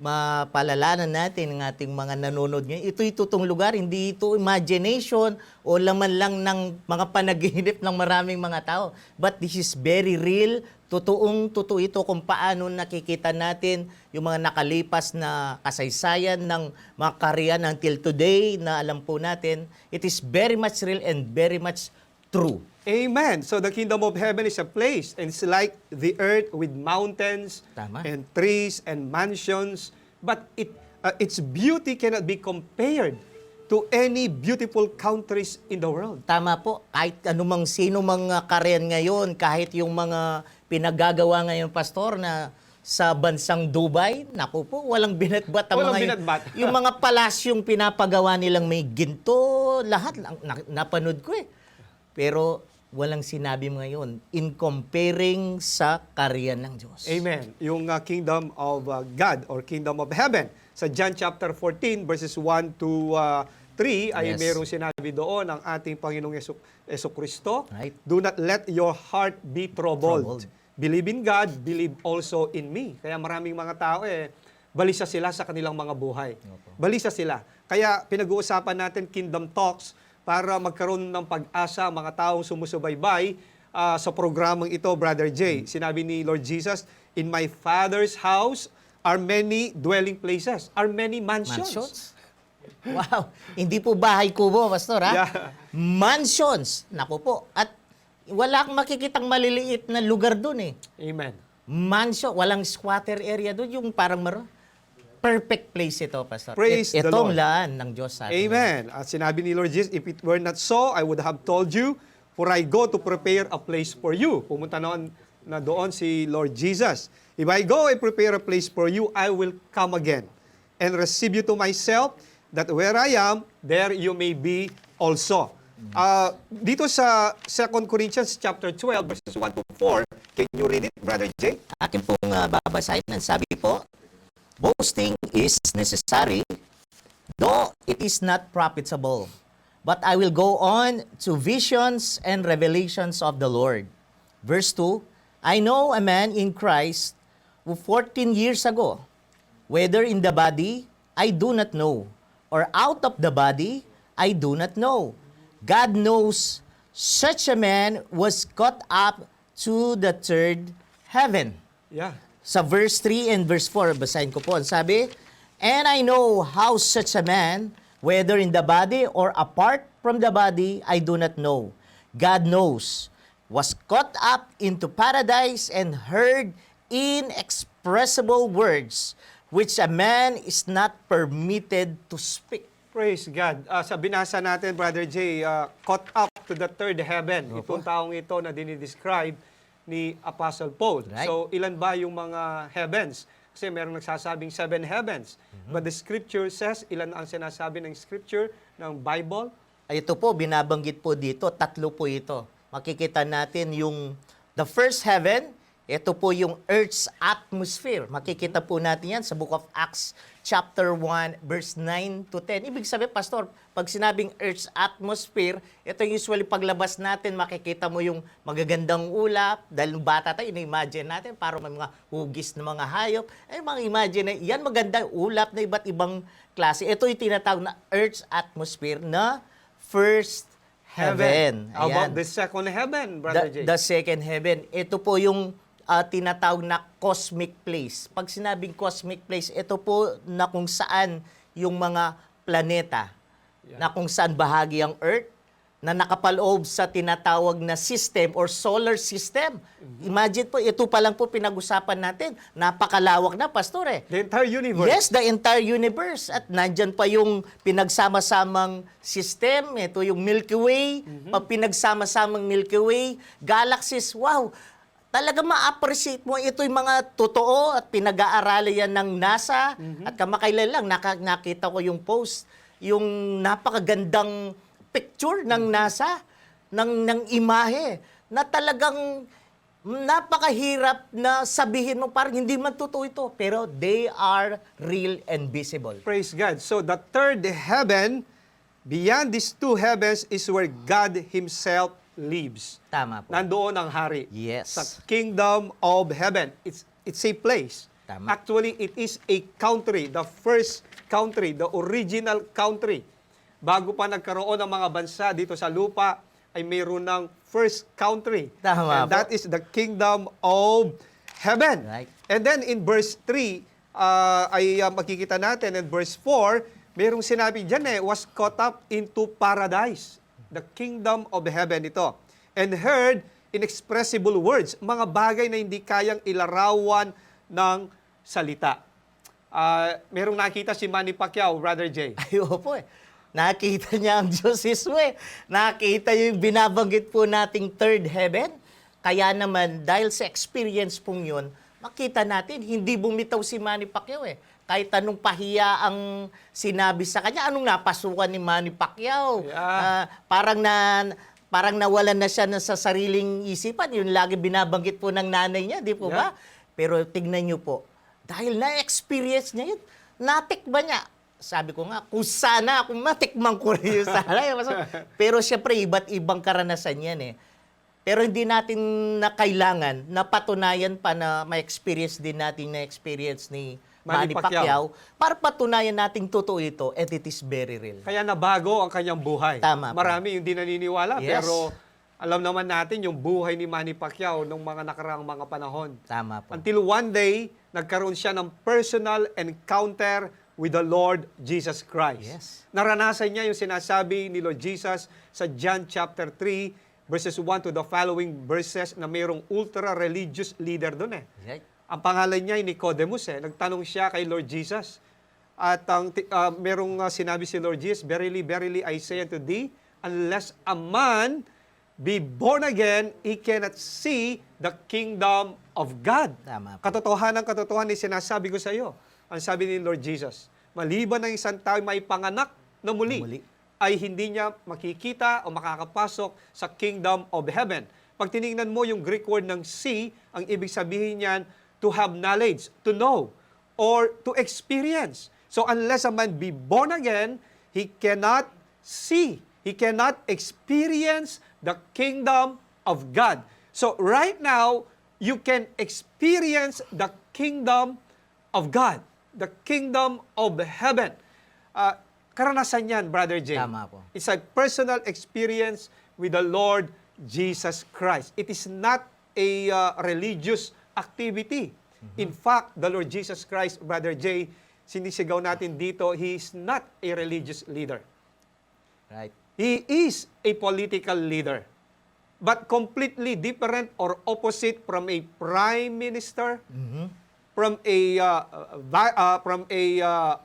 mapalalanan natin ng ating mga nanonood ngayon. Ito'y totoong lugar, hindi ito imagination o laman lang ng mga panaginip ng maraming mga tao. But this is very real. Totoo ito kung paano nakikita natin yung mga nakalipas na kasaysayan ng mga karyan until today na alam po natin. It is very much real and very much true. Amen. So the kingdom of heaven is a place, and it's like the earth with mountains and trees and mansions. But its beauty cannot be compared to any beautiful countries in the world. Tama po. Kahit anumang sino mga karyan ngayon, kahit yung mga pinagagawa ngayon, Pastor, na sa bansang Dubai, naku po, walang binatbat ang Walang mga binatbat. yung mga palasyong pinapagawa nilang may ginto, lahat napanood ko Pero walang sinabi ngayon in comparing sa karyan ng Diyos. Amen. Yung kingdom of God or kingdom of heaven. Sa John chapter 14 verses 1 to 3 ay mayroong sinabi doon ang ating Panginoong Jesucristo. Do not let your heart be troubled. Believe in God, believe also in me. Kaya maraming mga tao balisa sila sa kanilang mga buhay. Balisa sila. Kaya pinag-uusapan natin Kingdom Talks para magkaroon ng pag-asa mga taong sumusubaybay sa programang ito, Brother Jay. Sinabi ni Lord Jesus, "In my Father's house are many dwelling places, are many mansions." Mansions? Wow. Hindi po bahay kubo, Pastor, ha? Yeah. Mansions. Naku po. At wala kang makikitang maliliit na lugar dun eh. Amen. Mansion. Walang squatter area dun. Yung parang perfect place ito, Pastor. Praise the Itong Lord. laan ng Diyos sa atin. Amen. At sinabi ni Lord Jesus, "If it were not so, I would have told you, for I go to prepare a place for you." Pumunta na doon si Lord Jesus. "If I go and prepare a place for you, I will come again and receive you to myself, that where I am, there you may be also." Dito sa 2 Corinthians chapter 12, verses 1 to 4, can you read it, Brother Jay? Akin pong babasahin. Ang sabi po, "Boasting is necessary, though it is not profitable. But I will go on to visions and revelations of the Lord." Verse 2, "I know a man in Christ who 14 years ago, whether in the body, I do not know, or out of the body, I do not know. God knows such a man was caught up to the third heaven." Yeah. Sa verse 3 and verse 4, basahin ko po. Ang sabi, "And I know how such a man, whether in the body or apart from the body, I do not know. God knows, was caught up into paradise and heard inexpressible words, which a man is not permitted to speak." Praise God. Sa binasa natin, Brother Jay, caught up to the third heaven. Itong taong ito na dinidescribe ni Apostle Paul. Right. So, ilan ba yung mga heavens? Kasi merong nagsasabing 7 heavens. But the scripture says, ilan ang sinasabi ng scripture, ng Bible? Ito po, binabanggit po dito, 3 po ito. Makikita natin yung the first heaven, ito po yung Earth's atmosphere. Makikita po natin yan sa Book of Acts chapter 1, verse 9 to 10. Ibig sabihin, Pastor, pag sinabing Earth's atmosphere, ito usually paglabas natin, makikita mo yung magagandang ulap. Dahil nung bata tayo, ina-imagine natin, parang may mga hugis na mga hayop. Ay, mga imagine, yan magandang ulap na iba't ibang klase. Ito yung tinatawag na Earth's atmosphere na first heaven. How about Ayan. the second heaven, Brother Jay? The second heaven. Ito po yung tinatawag na cosmic place. Pag sinabing cosmic place, ito po na kung saan yung mga planeta, na kung saan bahagi ang Earth, na nakapaloob sa tinatawag na system or solar system. Imagine po, ito pa lang po pinag-usapan natin. Napakalawak na, Pastor eh. The entire universe. Yes, the entire universe. At nandyan pa yung pinagsama-samang system. Ito yung Milky Way. Pag pinagsama-samang Milky Way, galaxies, wow. Talaga ma-appreciate mo. Ito yung mga totoo at pinag-aaralan yan ng NASA. At kamakailan lang, nakita ko yung post, yung napakagandang picture ng NASA, ng imahe, na talagang napakahirap na sabihin mo, parang hindi man totoo ito, pero they are real and visible. Praise God. So the third heaven, beyond these 2 heavens, is where God Himself lives. Tama po. Nandoon ang hari. Yes. Sa kingdom of heaven. It's a place. Tama. Actually, it is a country, the first country, the original country. Bago pa nagkaroon ng mga bansa dito sa lupa, ay mayroon ng first country. Tama And po. that is the kingdom of heaven. Right. And then in verse 3, makikita natin, in verse 4, mayroong sinabi dyan was caught up into paradise. The kingdom of heaven ito. And heard inexpressible words, mga bagay na hindi kayang ilarawan ng salita. Merong nakita si Manny Pacquiao, Brother Jay. Ay, opo eh. Nakita niya ang Diyos Iswe. Nakita yung binabanggit po nating third heaven. Kaya naman, dahil sa experience pong yun, makita natin, hindi bumitaw si Manny Pacquiao eh. Kahit anong pahiya ang sinabi sa kanya, anong napasukan ni Manny Pacquiao. Yeah. Parang nawalan na siya sa sariling isipan. Yun lagi binabanggit po ng nanay niya, di po ba? Pero tignan niyo po, dahil na-experience niya yun, natikba niya. Sabi ko nga, kung sana, kung matikman ko rin yun sana. Pero syempre, iba't ibang karanasan yan eh. Pero hindi natin na kailangan na patunayan pa na ma-experience din natin na experience ni Manny Pacquiao para patunayan nating totoo ito and it is very real. Kaya nabago ang kanyang buhay. Tama. Marami yung di naniniwala, Yes. pero Alam naman natin yung buhay ni Manny Pacquiao nung mga nakaraang mga panahon. Tama po. Until one day, nagkaroon siya ng personal encounter with the Lord Jesus Christ. Yes. Naranasan niya yung sinasabi ni Lord Jesus sa John chapter 3, verses 1 to the following verses na mayroong ultra-religious leader doon eh. Right. Ang pangalan niya ay Nicodemus eh. Nagtanong siya kay Lord Jesus. At merong sinabi si Lord Jesus, "Verily, verily, I say unto thee, unless a man be born again, he cannot see the kingdom of God." Tama po. Katotohanan ni sinasabi ko sa iyo. Ang sabi ni Lord Jesus, maliban ng isang tao may panganak na muli, ay hindi niya makikita o makakapasok sa kingdom of heaven. Pag tinignan mo yung Greek word ng see, ang ibig sabihin niyan, to have knowledge, to know, or to experience. So unless a man be born again, he cannot see, he cannot experience the kingdom of God. So right now, you can experience the kingdom of God, the kingdom of heaven. Karanasan yan, Brother Jay. Tama po. It's a personal experience with the Lord Jesus Christ. It is not a religious activity. In fact, the Lord Jesus Christ, Brother Jay, sinisigaw natin dito, He is not a religious leader. Right. He is a political leader, but completely different or opposite from a prime minister, from a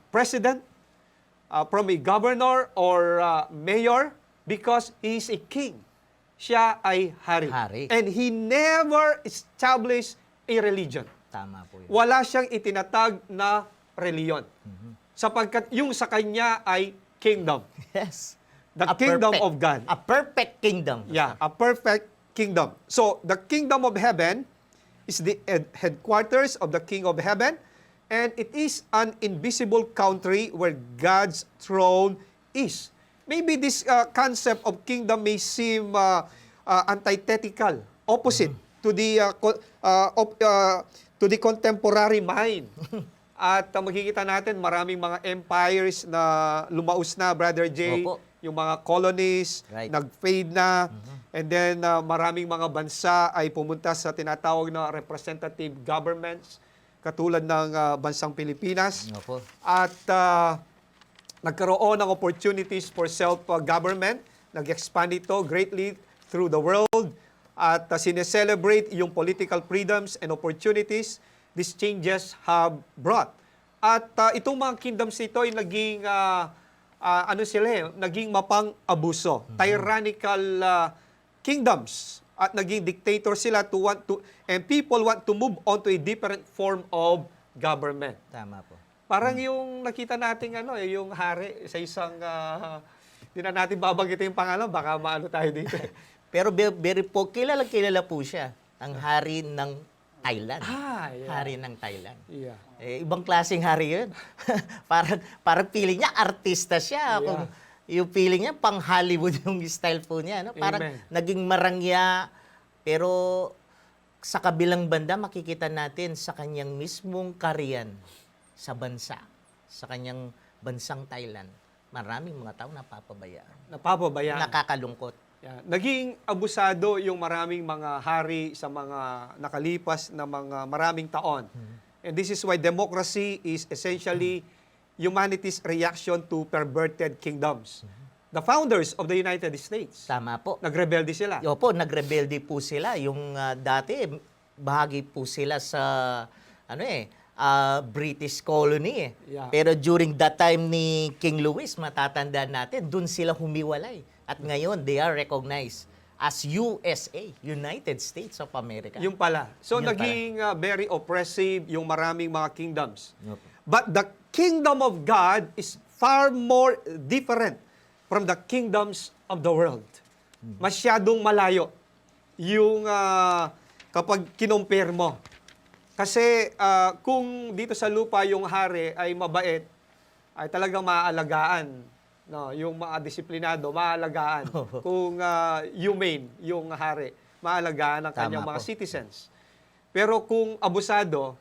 president, from a governor or mayor, because he is a king. Siya ay hari. And he never established a religion. Tama po yun. Wala siyang itinatag na reliyon. Sapagkat yung sa kanya ay kingdom. Yes. The A kingdom perfect- of God. A perfect kingdom. Yeah, a perfect kingdom. So, the kingdom of heaven is the headquarters of the King of heaven, and it is an invisible country where God's throne is. Maybe this concept of kingdom may seem antithetical, opposite to the contemporary mind. At makikita natin maraming mga empires na lumaos na, Brother Jay. Opo. Yung mga colonies, Right. nag-fade na. And then maraming mga bansa ay pumunta sa tinatawag na representative governments, katulad ng bansang Pilipinas. Opo. At nagkaroon ng opportunities for self-government. Nag-expand ito greatly through the world. At sineselebrate yung political freedoms and opportunities these changes have brought. At itong mga kingdoms ito ay naging, naging mapang-abuso. Tyrannical kingdoms. At naging dictator sila and people want to move on to a different form of government. Tama po. Parang yung nakita nating yung hari sa isang, hindi na natin babanggitin yung pangalan, baka maano tayo dito. Pero very po, kilala po siya. Ang hari ng Thailand. Yeah. Hari ng Thailand. Yeah. Ibang klaseng hari yun. parang feeling niya, artista siya. Yeah. Kung yung feeling niya, pang Hollywood yung style po niya. No? Parang Amen. naging marangya. Pero sa kabilang banda, makikita natin sa kanyang mismong kariyan sa bansa, sa kanyang bansang Thailand, maraming mga tao napapabayaan. Nakakalungkot. Yeah. Naging abusado yung maraming mga hari sa mga nakalipas na mga maraming taon. And this is why democracy is essentially humanity's reaction to perverted kingdoms. The founders of the United States. Tama po. Nagrebelde sila. Opo, nagrebelde po sila. Yung dati, bahagi po sila sa British colony. Yeah. Pero during that time ni King Louis, matatandaan natin, dun sila humiwalay. At ngayon, they are recognized as USA, United States of America. Yung pala. So Yun naging very oppressive yung maraming mga kingdoms. Opo. But the kingdom of God is far more different from the kingdoms of the world. Masyadong malayo yung kapag kinompare mo. Kasi kung dito sa lupa yung hari ay mabait, ay talagang maaalagaan. No, yung mga disiplinado, maalagaan. Kung humane yung hari, maalagaan ang kanyang mga citizens. Pero kung abusado,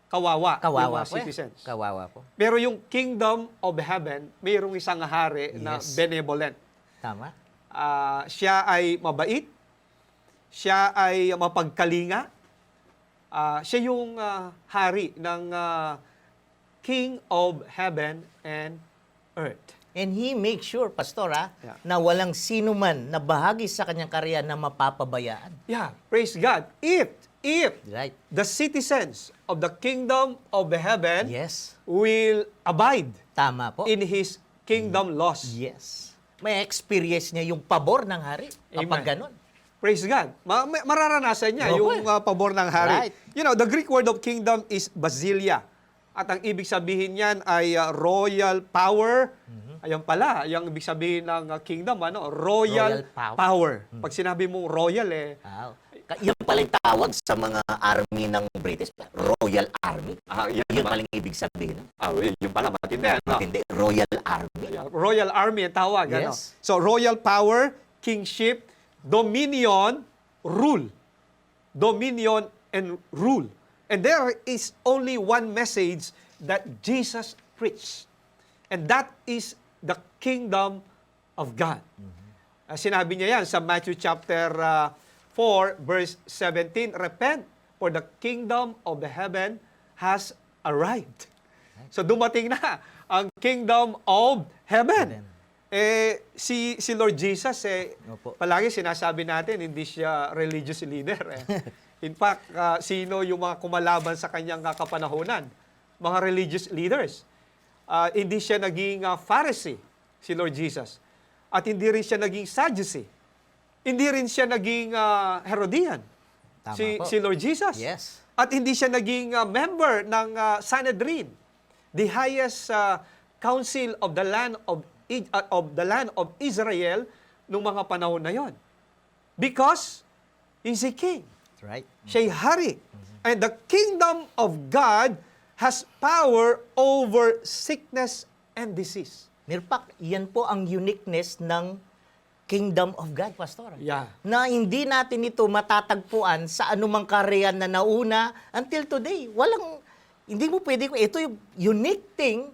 kawawa yung mga po. citizens. Kawawa po. Pero yung kingdom of heaven, mayroong isang hari na Yes. benevolent. Tama. Siya ay mabait, Siya ay mapagkalinga. Siya yung hari ng King of Heaven and Earth. And He makes sure, Pastor, na walang sino man na bahagi sa kanyang karya na mapapabayaan. Yeah, praise God. If Right. the citizens of the kingdom of heaven Yes. will abide Tama po. in His kingdom laws. Yes. May experience niya yung pabor ng hari kapag Amen. ganun. Praise God. Mararanasan niya Opo. yung pabor ng hari. Right. You know, the Greek word of kingdom is basilia. At ang ibig sabihin niyan ay royal power. Ayan pala, yung ibig sabihin ng kingdom, royal Royal power. power. Pag sinabi mong royal, Wow. Yan pala yung tawag sa mga army ng British. Royal Army. Yun pala yung ibig sabihin. Yung pala, matindi. Matindi. Royal Army. Royal Army ang tawag. Yes. So, royal power, kingship, dominion, rule. Dominion and rule. And there is only one message that Jesus preached. And that is the kingdom of God. Sinabi niya yan sa Matthew chapter 4, verse 17, repent, for the kingdom of the heaven has arrived. So dumating na ang kingdom of heaven. Si Lord Jesus, palagi sinasabi natin, hindi siya religious leader. In fact, sino yung mga kumalaban sa kanyang kapanahonan? Mga religious leaders. Hindi siya naging Pharisee, si Lord Jesus. At hindi rin siya naging Sadducee. Hindi rin siya naging Herodian, si Lord Jesus. Yes. At hindi siya naging member ng Sanhedrin, the highest council of the land of Israel nung mga panahon na yon. Because he's a king. Right. Siya'y hari. And the kingdom of God has power over sickness and disease. Nirpak, yan po ang uniqueness ng Kingdom of God, Pastor. Yeah. Na hindi natin ito matatagpuan sa anumang karyan na nauna until today. Hindi mo pwede, ito yung unique thing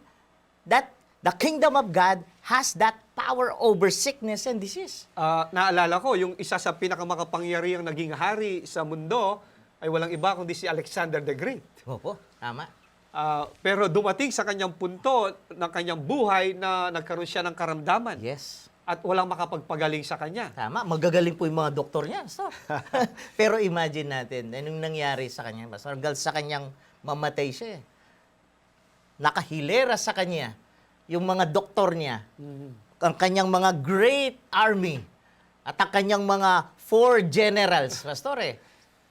that the Kingdom of God has that power over sickness and disease. Naalala ko, yung isa sa pinakamakapangyarihang naging hari sa mundo ay walang iba kundi si Alexander the Great. Opo, tama. Pero dumating sa kanyang punto ng kanyang buhay na nagkaroon siya ng karamdaman. Yes. At walang makapagpagaling sa kanya. Tama, magagaling po yung mga doktor niya. So, pero imagine natin, anong nangyari sa kanya. Hanggang sa kanyang mamatay siya. Nakahilera sa kanya yung mga doktor niya. Ang kanyang mga great army. At ang kanyang mga 4 generals. Pastor,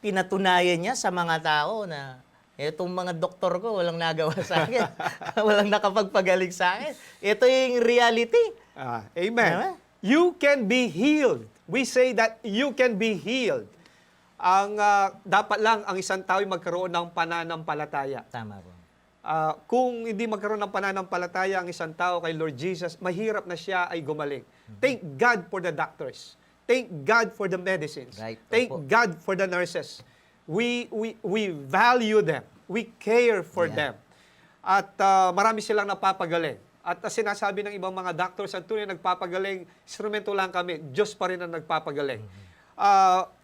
pinatunayan niya sa mga tao na itong mga doktor ko, walang nagawa sa akin. Walang nakapagpagaling sa akin. Ito yung reality. Amen. You can be healed. We say that you can be healed. Dapat lang ang isang tao ay magkaroon ng pananampalataya. Tama po. Kung hindi magkaroon ng pananampalataya ang isang tao kay Lord Jesus, mahirap na siya ay gumaling. Thank God for the doctors. Thank God for the medicines. Right. Thank God for the nurses. We value them. We care for them. At marami silang napapagaling. At sinasabi ng ibang mga doctors, ang tunay nagpapagaling, instrumento lang kami, Diyos pa rin ang nagpapagaling.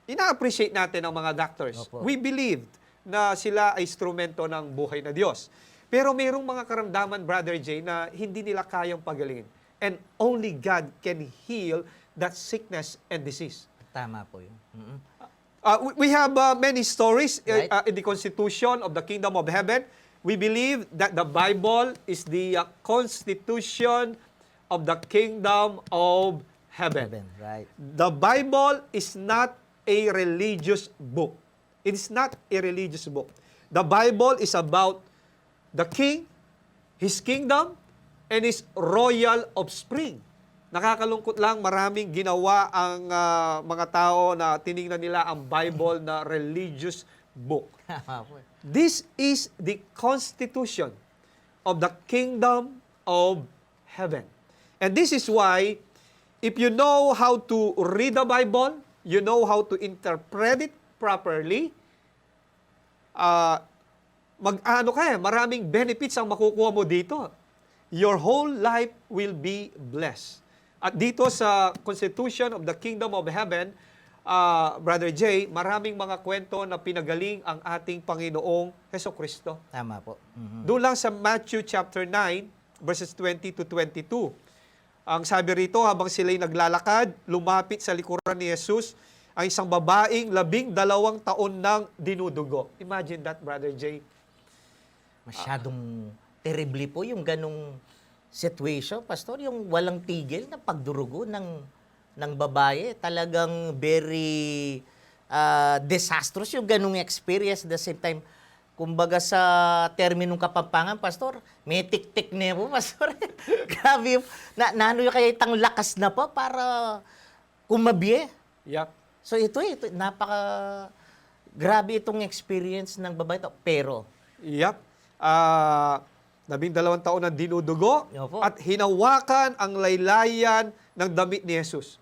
Ina-appreciate natin ang mga doctors. Opo. We believed na sila ay instrumento ng buhay na Diyos. Pero mayroong mga karamdaman, Brother Jay, na hindi nila kayang pagalingin. And only God can heal that sickness and disease. Tama po yun. We have many stories Right. in the Constitution of the Kingdom of Heaven. We believe that the Bible is the constitution of the Kingdom of Heaven. Right. The Bible is not a religious book. It is not a religious book. The Bible is about the king, his kingdom, and his royal offspring. Nakakalungkot lang, maraming ginawa ang mga tao na tiningnan nila ang Bible na religious book. This is the constitution of the kingdom of heaven. And this is why, if you know how to read the Bible, you know how to interpret it properly, maraming benefits ang makukuha mo dito. Your whole life will be blessed. At dito sa Constitution of the Kingdom of Heaven, Brother Jay, maraming mga kwento na pinagaling ang ating Panginoong Hesukristo. Tama po. Mhm. Doon lang sa Matthew chapter 9, verses 20 to 22. Ang sabi rito, habang sila'y naglalakad, lumapit sa likuran ni Jesus ang isang babaeng 12 taon nang dinudugo. Imagine that, Brother Jay. Masyadong terrible po yung ganong situation, Pastor. Yung walang tigil na pagdurugo ng babae. Talagang very disastrous yung ganong experience. At the same time, kumbaga sa terminong Kapampangan, Pastor, may tik-tik na po, Pastor. Grabe, nano yung kaya itang lakas na po para kumabye. Yep. So ito, grabe itong experience ng babae ito. Pero, Yep. 12 taon na dinudugo at hinawakan ang laylayan ng damit ni Jesus.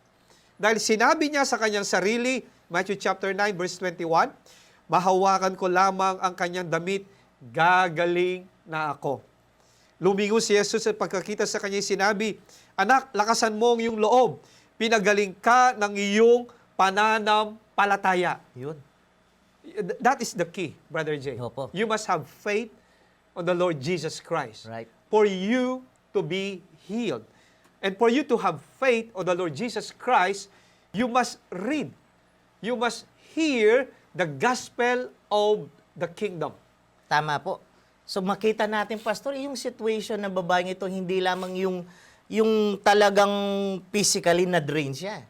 Dahil sinabi niya sa kanyang sarili, Matthew chapter 9 verse 21, mahawakan ko lamang ang kanyang damit, gagaling na ako. Lumingon si Jesus at pagkakita sa kanya sinabi, anak, lakasan mo ang iyong loob, pinagaling ka ng iyong pananampalataya. Yun. That is the key, Brother Jay. You must have faith on the Lord Jesus Christ for you to be healed. And for you to have faith on the Lord Jesus Christ, you must read. You must hear the gospel of the kingdom. Tama po. So makita natin, Pastor, yung situation ng babaeng ito, hindi lamang yung talagang physically na-drain siya.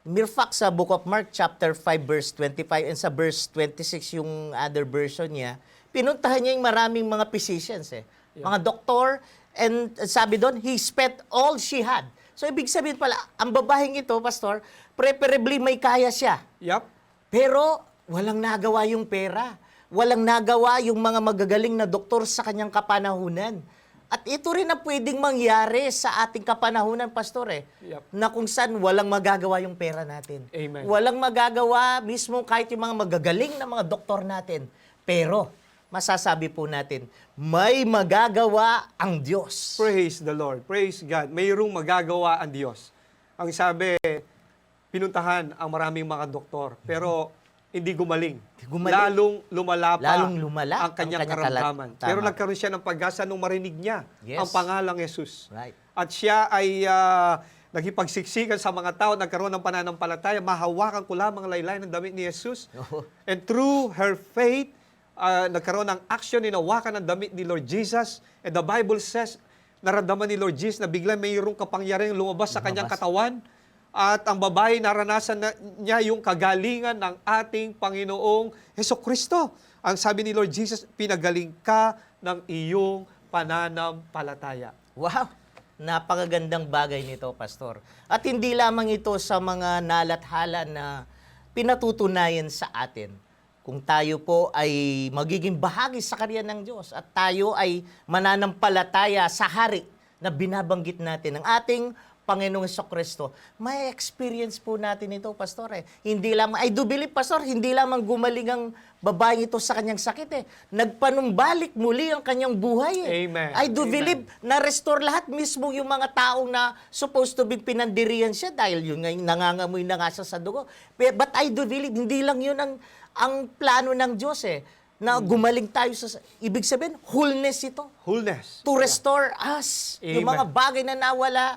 Mere fact, sa Book of Mark, chapter 5, verse 25, and sa verse 26, yung other version niya, pinuntahan niya yung maraming mga physicians, mga doktor, and sabi doon, he spent all she had. So, ibig sabihin pala, ang babaeng ito, Pastor, preferably may kaya siya. Yep. Pero, walang nagawa yung pera. Walang nagawa yung mga magagaling na doktor sa kanyang kapanahunan. At ito rin na pwedeng mangyari sa ating kapanahunan, Pastor, Yep. na kung saan walang magagawa yung pera natin. Amen. Walang magagawa mismo kahit yung mga magagaling na mga doktor natin. Pero, masasabi po natin, may magagawa ang Diyos. Praise the Lord. Praise God. Mayroong magagawa ang Diyos. Ang sabi, pinuntahan ang maraming mga doktor, pero hindi gumaling. Lalong lumala ang kanyang karamdaman. Tama. Pero nagkaroon siya ng pag-asa nung marinig niya Yes. ang pangalang Jesus. Right. At siya ay nagipagsiksikan sa mga tao, nagkaroon ng pananampalataya, mahawakan ko lamang ang laylay ng damit ni Jesus. And through her faith, nagkaroon ng action, inawakan ng damit ni Lord Jesus. And the Bible says, naramdaman ni Lord Jesus na bigla mayroong kapangyarihan lumabas sa kanyang katawan. At ang babae, naranasan niya yung kagalingan ng ating Panginoong Hesukristo. Ang sabi ni Lord Jesus, pinagaling ka ng iyong pananampalataya. Wow! Napakagandang bagay nito, Pastor. At hindi lamang ito sa mga nalathala na pinatutunayan sa atin. Kung tayo po ay magiging bahagi sa karya ng Diyos at tayo ay mananampalataya sa hari na binabanggit natin ng ating Panginoong Hesukristo, may experience po natin ito, Pastor. Hindi lamang, I do believe, Pastor, hindi lamang gumaling ang babaeng ito sa kanyang sakit. Nagpanumbalik muli ang kanyang buhay. Amen. I do Amen. believe na-restore lahat mismo yung mga taong na supposed to be pinandirian siya dahil yun nga nangangamoy na nga siya sa dugo. But I do believe, hindi lang yun ang plano ng Diyos na gumaling tayo sa... Ibig sabihin, wholeness ito. Wholeness. To restore us. Yung Amen. mga bagay na nawala,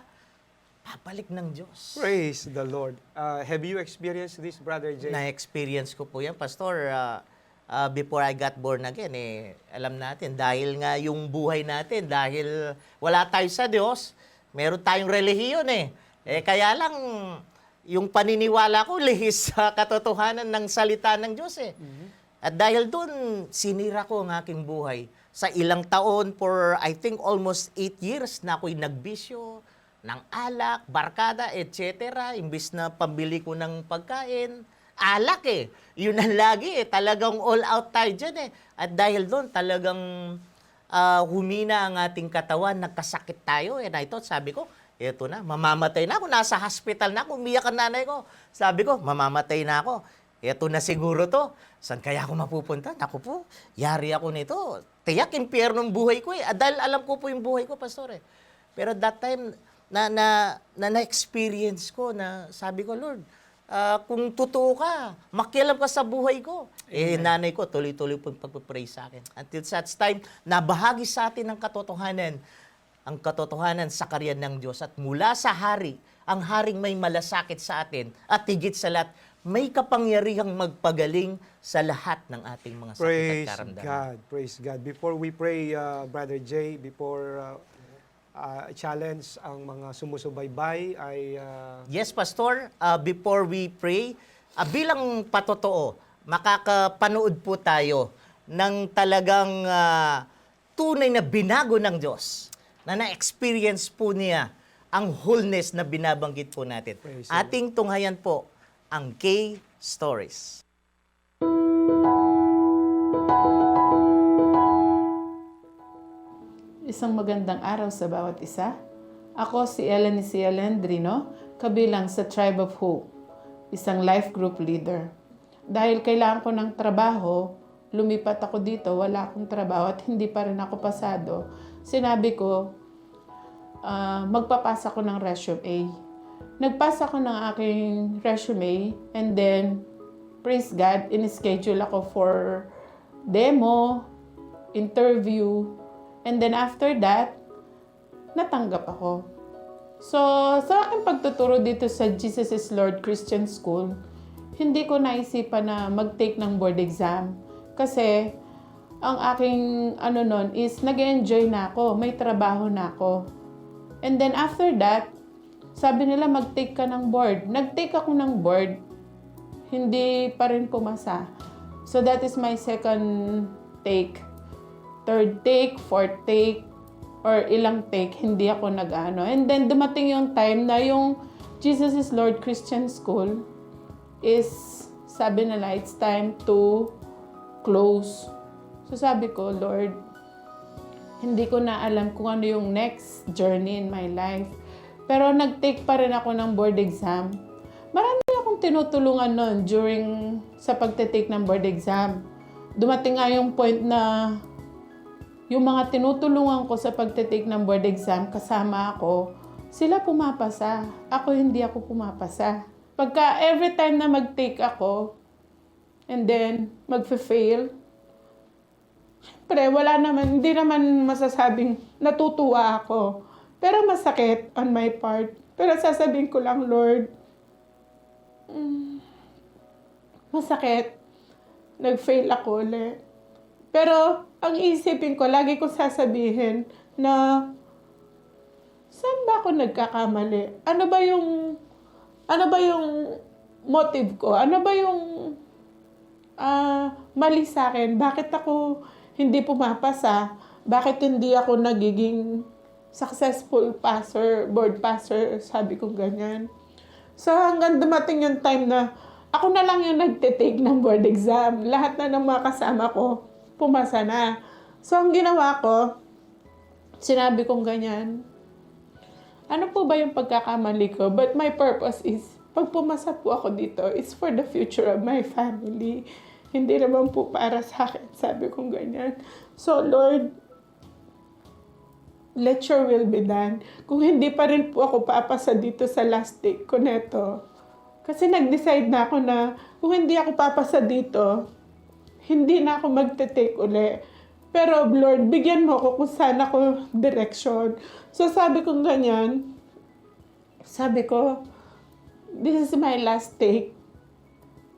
babalik ng Diyos. Praise the Lord. Have you experienced this, Brother Jay? Na-experience ko po yan, Pastor. Before I got born again, alam natin, dahil nga yung buhay natin, dahil wala tayo sa Diyos, meron tayong relihiyon kaya lang, yung paniniwala ko, lihis sa katotohanan ng salita ng Diyos At dahil doon, sinira ko ang aking buhay. Sa ilang taon, for I think almost 8 years, na ako'y nagbisyo, ng alak, barkada, etc. Imbis na pambili ko ng pagkain, alak Yun ang lagi Talagang all out tayo dyan At dahil doon, talagang humina ang ating katawan, nagkasakit tayo And I thought, sabi ko, eto na, mamamatay na ako. Nasa hospital na ako, umiyak ang nanay ko. Sabi ko, mamamatay na ako. Eto na siguro to. Saan kaya ako mapupunta? Naku po, yari ako nito. Tiyak, impyerno ng buhay ko Dahil alam ko po yung buhay ko, Pastor Pero that time, na-experience ko na sabi ko, Lord, kung totoo ka, makialam ka sa buhay ko. Nanay ko, tuloy-tuloy po pagpapray sa akin. Until such time, nabahagi sa atin ang katotohanan sa karyan ng Diyos. At mula sa hari, ang haring may malasakit sa atin, at higit sa lahat, may kapangyarihang magpagaling sa lahat ng ating mga sakit Praise at karamdaman. God. Praise God. Before we pray, Brother Jay, before challenge ang mga sumusubaybay ay... Yes, Pastor. Before we pray, bilang patotoo, makakapanood po tayo ng talagang tunay na binago ng Diyos na na-experience po niya ang wholeness na binabanggit po natin. Ating tunghayan po ang K-Stories. Isang magandang araw sa bawat isa. Ako si Ellen Drino, kabilang sa Tribe of Hope, isang life group leader. Dahil kailangan ko ng trabaho, lumipat ako dito, wala akong trabaho at hindi pa rin ako pasado. Sinabi ko, magpapasa ko ng resume. Nagpasa ko ng aking resume and then, praise God, in-schedule ako for demo, interview, and then after that, natanggap ako. So, sa aking pagtuturo dito sa Jesus is Lord Christian School, hindi ko naisipan na mag-take ng board exam. Kasi, ang aking nun is nag-enjoy na ako, may trabaho na ako. And then after that, sabi nila mag-take ka ng board. Nag-take ako ng board, hindi pa rin pumasa. So that is my second take. Third take, fourth take, or ilang take, hindi ako nag-ano. And then dumating yung time na yung Jesus is Lord Christian School is, sabi nila, it's time to close. So sabi ko, Lord, hindi ko na alam kung ano yung next journey in my life. Pero nag-take pa rin ako ng board exam. Marami akong tinutulungan nun sa pagte-take ng board exam. Dumating nga yung point na yung mga tinutulungan ko sa pagte-take ng board exam, kasama ako, sila pumapasa. Ako hindi ako pumapasa. Pagka every time na mag-take ako, and then mag-fail, wala naman, hindi naman masasabing natutuwa ako. Pero masakit on my part. Pero sasabihin ko lang, Lord, masakit. Nag-fail ako ulit. Pero ang isipin ko, lagi ko sasabihin na saan ba ako nagkakamali? Ano ba yung motive ko? Ano ba yung mali sa akin? Bakit ako hindi pumapasa? Bakit hindi ako nagiging successful passer, board passer? Sabi ko ganyan. So hanggang dumating yung time na ako na lang yung nagte-take ng board exam. Lahat na ng mga kasama ko, pumasa na. So ang ginawa ko, sinabi kong ganyan, ano po ba yung pagkakamali ko? But my purpose is, pag pumasa po ako dito, it's for the future of my family. Hindi naman po para sa akin. Sabi kong ganyan. So Lord, let your will be done. Kung hindi pa rin po ako papasa dito sa last take ko neto, kasi nag-decide na ako na kung hindi ako papasa dito, hindi na ako magte-take uli. Pero Lord, bigyan mo ako kung saan ako direction. So sabi ko ganyan, sabi ko, this is my last take.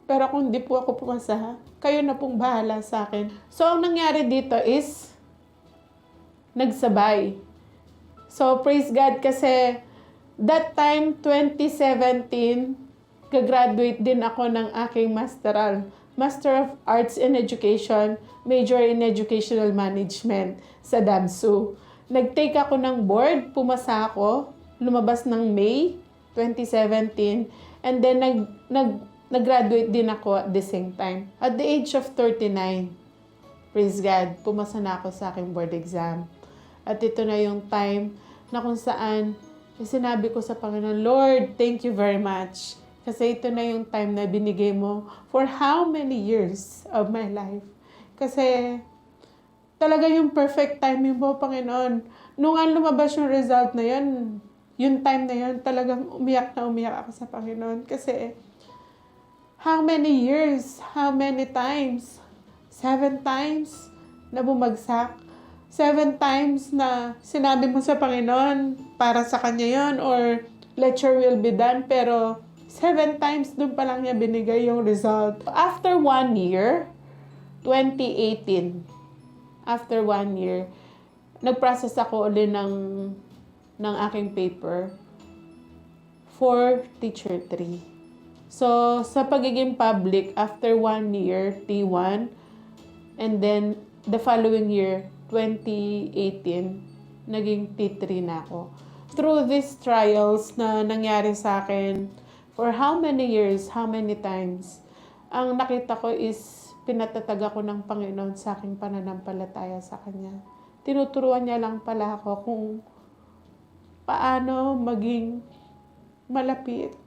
Pero kung hindi po ako pumasa, kayo na pong bahala sa akin. So ang nangyari dito is, nagsabay. So, praise God kasi that time, 2017, gagraduate din ako ng aking Master of Arts in Education, major in Educational Management sa DAMSU. Nag-take ako ng board, pumasa ako, lumabas ng May 2017, and then nag-graduate din ako at the same time. At the age of 39, praise God, pumasa na ako sa aking board exam. At ito na yung time na kung saan sinabi ko sa Panginoon, Lord, thank you very much. Kasi ito na yung time na binigay mo for how many years of my life. Kasi talaga yung perfect timing mo, Panginoon. Nung lumabas yung result na yun, yung time na yun, talagang umiyak na umiyak ako sa Panginoon. Kasi How many years? How many times? 7 times na bumagsak. 7 times na sinabi mo sa Panginoon para sa Kanya yon, or let your will be done. Pero 7 times doon pa lang niya binigay yung result. After 1 year, 2018, after 1 year, nag-process ako ulit ng aking paper for Teacher 3. So, sa pagiging public, after 1 year, T1, and then the following year, 2018, naging T3 na ako. Through these trials na nangyari sa akin, for how many years, how many times, ang nakita ko is pinatatag ako ng Panginoon sa aking pananampalataya sa Kanya. Tinuturuan niya lang pala ako kung paano maging malapit,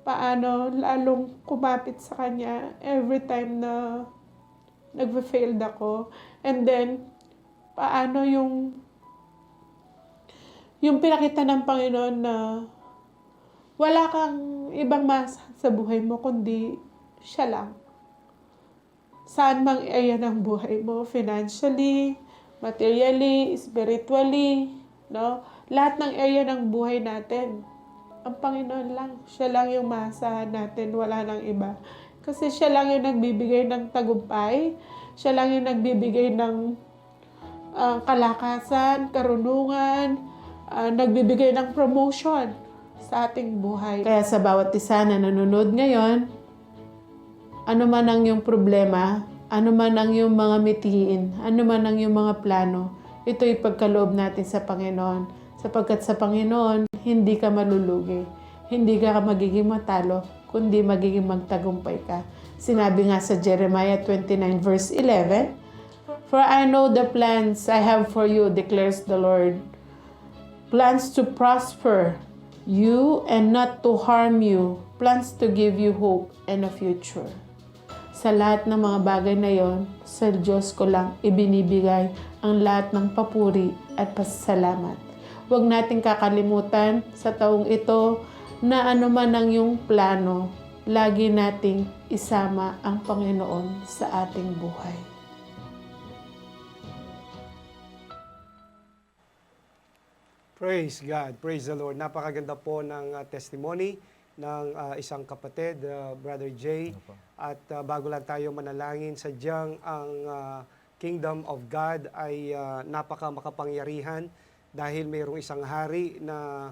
paano lalong kumapit sa Kanya every time na nag-failed ako. And then, paano yung pinakita ng Panginoon na wala kang ibang masa sa buhay mo kundi siya lang. Saan mang area ng buhay mo, financially, materially, spiritually, no? Lahat ng area ng buhay natin, ang Panginoon lang. Siya lang yung maasahan natin, wala nang iba. Kasi siya lang yung nagbibigay ng tagumpay, siya lang yung nagbibigay ng kalakasan, karunungan, nagbibigay ng promotion sa ating buhay. Kaya sa bawat isa na nanonood ngayon, ano man ang iyong problema, ano man ang iyong mga mithiin, ano man ang iyong mga plano, ito'y pagkaloob natin sa Panginoon. Sapagkat sa Panginoon, hindi ka malulugi. Hindi ka magiging matalo, kundi magiging magtagumpay ka. Sinabi nga sa Jeremiah 29 verse 11, "For I know the plans I have for you, declares the Lord. Plans to prosper you and not to harm you. Plans to give you hope and a future." Sa lahat ng mga bagay na yon, sa Diyos ko lang ibinibigay ang lahat ng papuri at pasasalamat. Huwag nating kakalimutan sa taong ito na ano man ang iyong plano, lagi nating isama ang Panginoon sa ating buhay. Praise God, praise the Lord. Napakaganda po ng testimony ng isang kapatid, Brother Jay. At bago lang tayo manalangin, sadyang ang Kingdom of God ay napaka makapangyarihan dahil mayroong isang hari na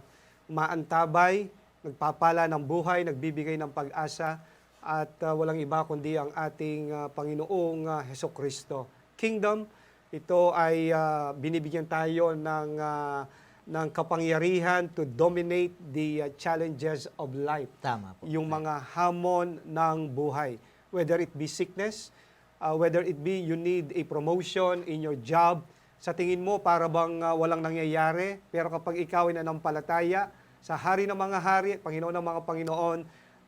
maantabay, nagpapala ng buhay, nagbibigay ng pag-asa at walang iba kundi ang ating Panginoong Hesukristo. Kingdom, ito ay binibigyan tayo ng kapangyarihan to dominate the challenges of life. Tama po. Yung mga hamon ng buhay. Whether it be sickness, whether it be you need a promotion in your job, sa tingin mo para bang walang nangyayari, pero kapag ikaw ay nanampalataya sa Hari ng mga Hari, Panginoon ng mga Panginoon,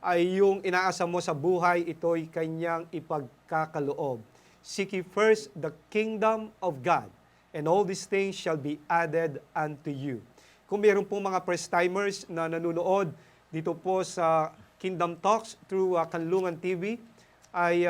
ay yung inaasa mo sa buhay, ito'y kanyang ipagkakaloob. Seek ye first the kingdom of God, and all these things shall be added unto you. Kung meron pong mga first-timers na nanonood dito po sa Kingdom Talks through Kanlungan TV, ay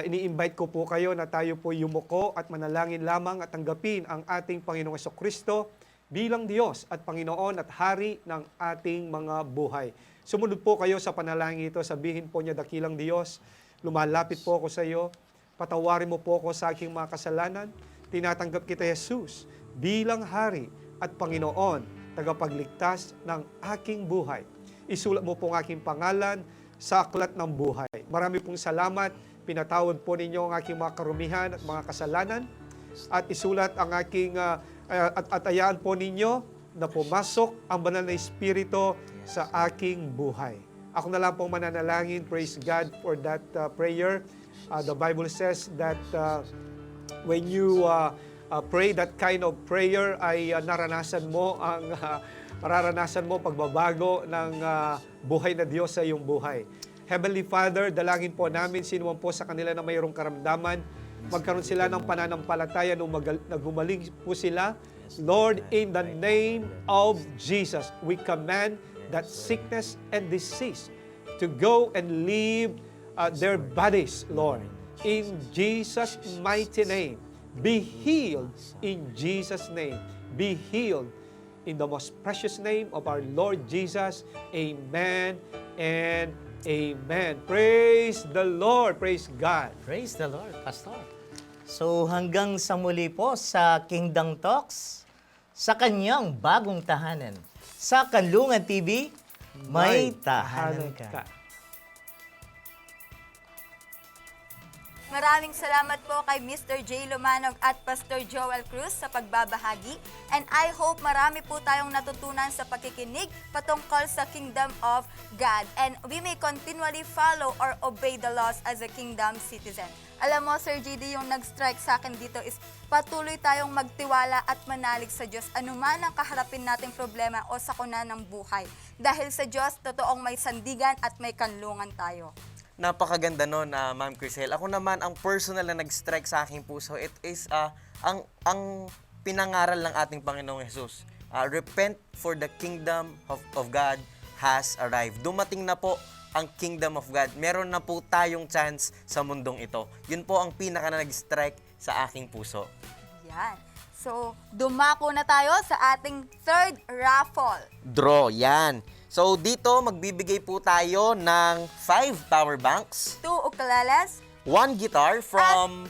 ini-invite ko po kayo na tayo po yumuko at manalangin lamang at tanggapin ang ating Panginoong Hesukristo bilang Diyos at Panginoon at Hari ng ating mga buhay. Sumunod po kayo sa panalangin ito, sabihin po niya, dakilang Diyos, lumalapit po ako sa iyo, patawarin mo po ako sa aking mga kasalanan, tinatanggap kita, Jesus, bilang Hari at Panginoon, tagapagligtas ng aking buhay. Isulat mo po ang aking pangalan sa aklat ng buhay. Marami pong salamat. Pinatawad po ninyo ang aking mga karumihan at mga kasalanan. At isulat ang aking, at ayaan po ninyo na pumasok ang banal na Espiritu sa aking buhay. Ako na lang pong mananalangin. Praise God for that prayer. The Bible says that when you pray that kind of prayer ay mararanasan mo pagbabago ng buhay na Diyos sa iyong buhay. Heavenly Father, dalangin po namin sino man po sa kanila na mayroong karamdaman, magkaroon sila ng pananampalataya nung naghumaling po sila. Lord, in the name of Jesus, we command that sickness and disease to go and leave their bodies, Lord. In Jesus' mighty name, be healed in Jesus' name. Be healed in the most precious name of our Lord Jesus. Amen and amen. Praise the Lord. Praise God. Praise the Lord, Pastor. So hanggang sa muli po sa Kingdom Talks, sa kanyang bagong tahanan. Sa Kanlungan TV, may tahanan ka. Maraming salamat po kay Mr. J. Lumanog at Pastor Joel Cruz sa pagbabahagi. And I hope marami po tayong natutunan sa pakikinig patungkol sa Kingdom of God. And we may continually follow or obey the laws as a kingdom citizen. Alam mo, Sir JD, yung nag-strike sa akin dito is patuloy tayong magtiwala at manalig sa Diyos anuman ang kaharapin nating problema o sakuna ng buhay. Dahil sa Diyos, totoong may sandigan at may kanlungan tayo. Napakaganda nun, Ma'am Crisel. Ako naman, ang personal na nag-strike sa aking puso, it is ang pinangaral ng ating Panginoong Jesus. Repent for the kingdom of God has arrived. Dumating na po ang kingdom of God. Meron na po tayong chance sa mundong ito. Yun po ang pinaka na nag-strike sa aking puso. Yan. So, dumako na tayo sa ating third raffle. Draw, yan. So, dito magbibigay po tayo ng 5 power banks, 2 ukuleles, 1 guitar from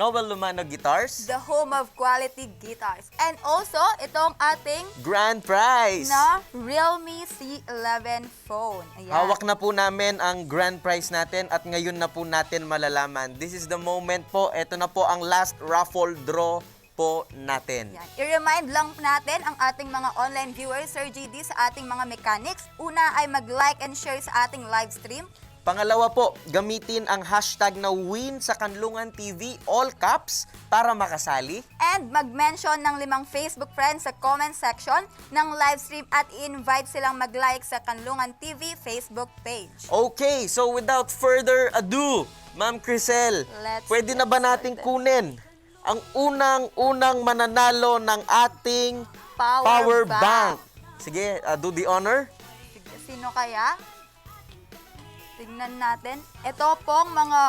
Noel Lumanog Guitars, the home of quality guitars. And also, itong ating grand prize na Realme C11 phone. Ayan. Hawak na po namin ang grand prize natin at ngayon na po natin malalaman. This is the moment po. Ito na po ang last raffle draw po natin. Yan. I-remind lang natin ang ating mga online viewers, Sir JD, sa ating mga mechanics. Una ay mag-like and share sa ating live stream. Pangalawa po, gamitin ang hashtag na win sa Kanlungan TV, all caps, para makasali. And mag-mention ng 5 Facebook friends sa comment section ng live stream at i-invite silang mag-like sa Kanlungan TV Facebook page. Okay, so without further ado, Ma'am Crisel, pwede na ba nating kunin ang unang mananalo ng ating power bank? Sige, do the honor. Sino kaya? Tingnan natin. Ito pong mga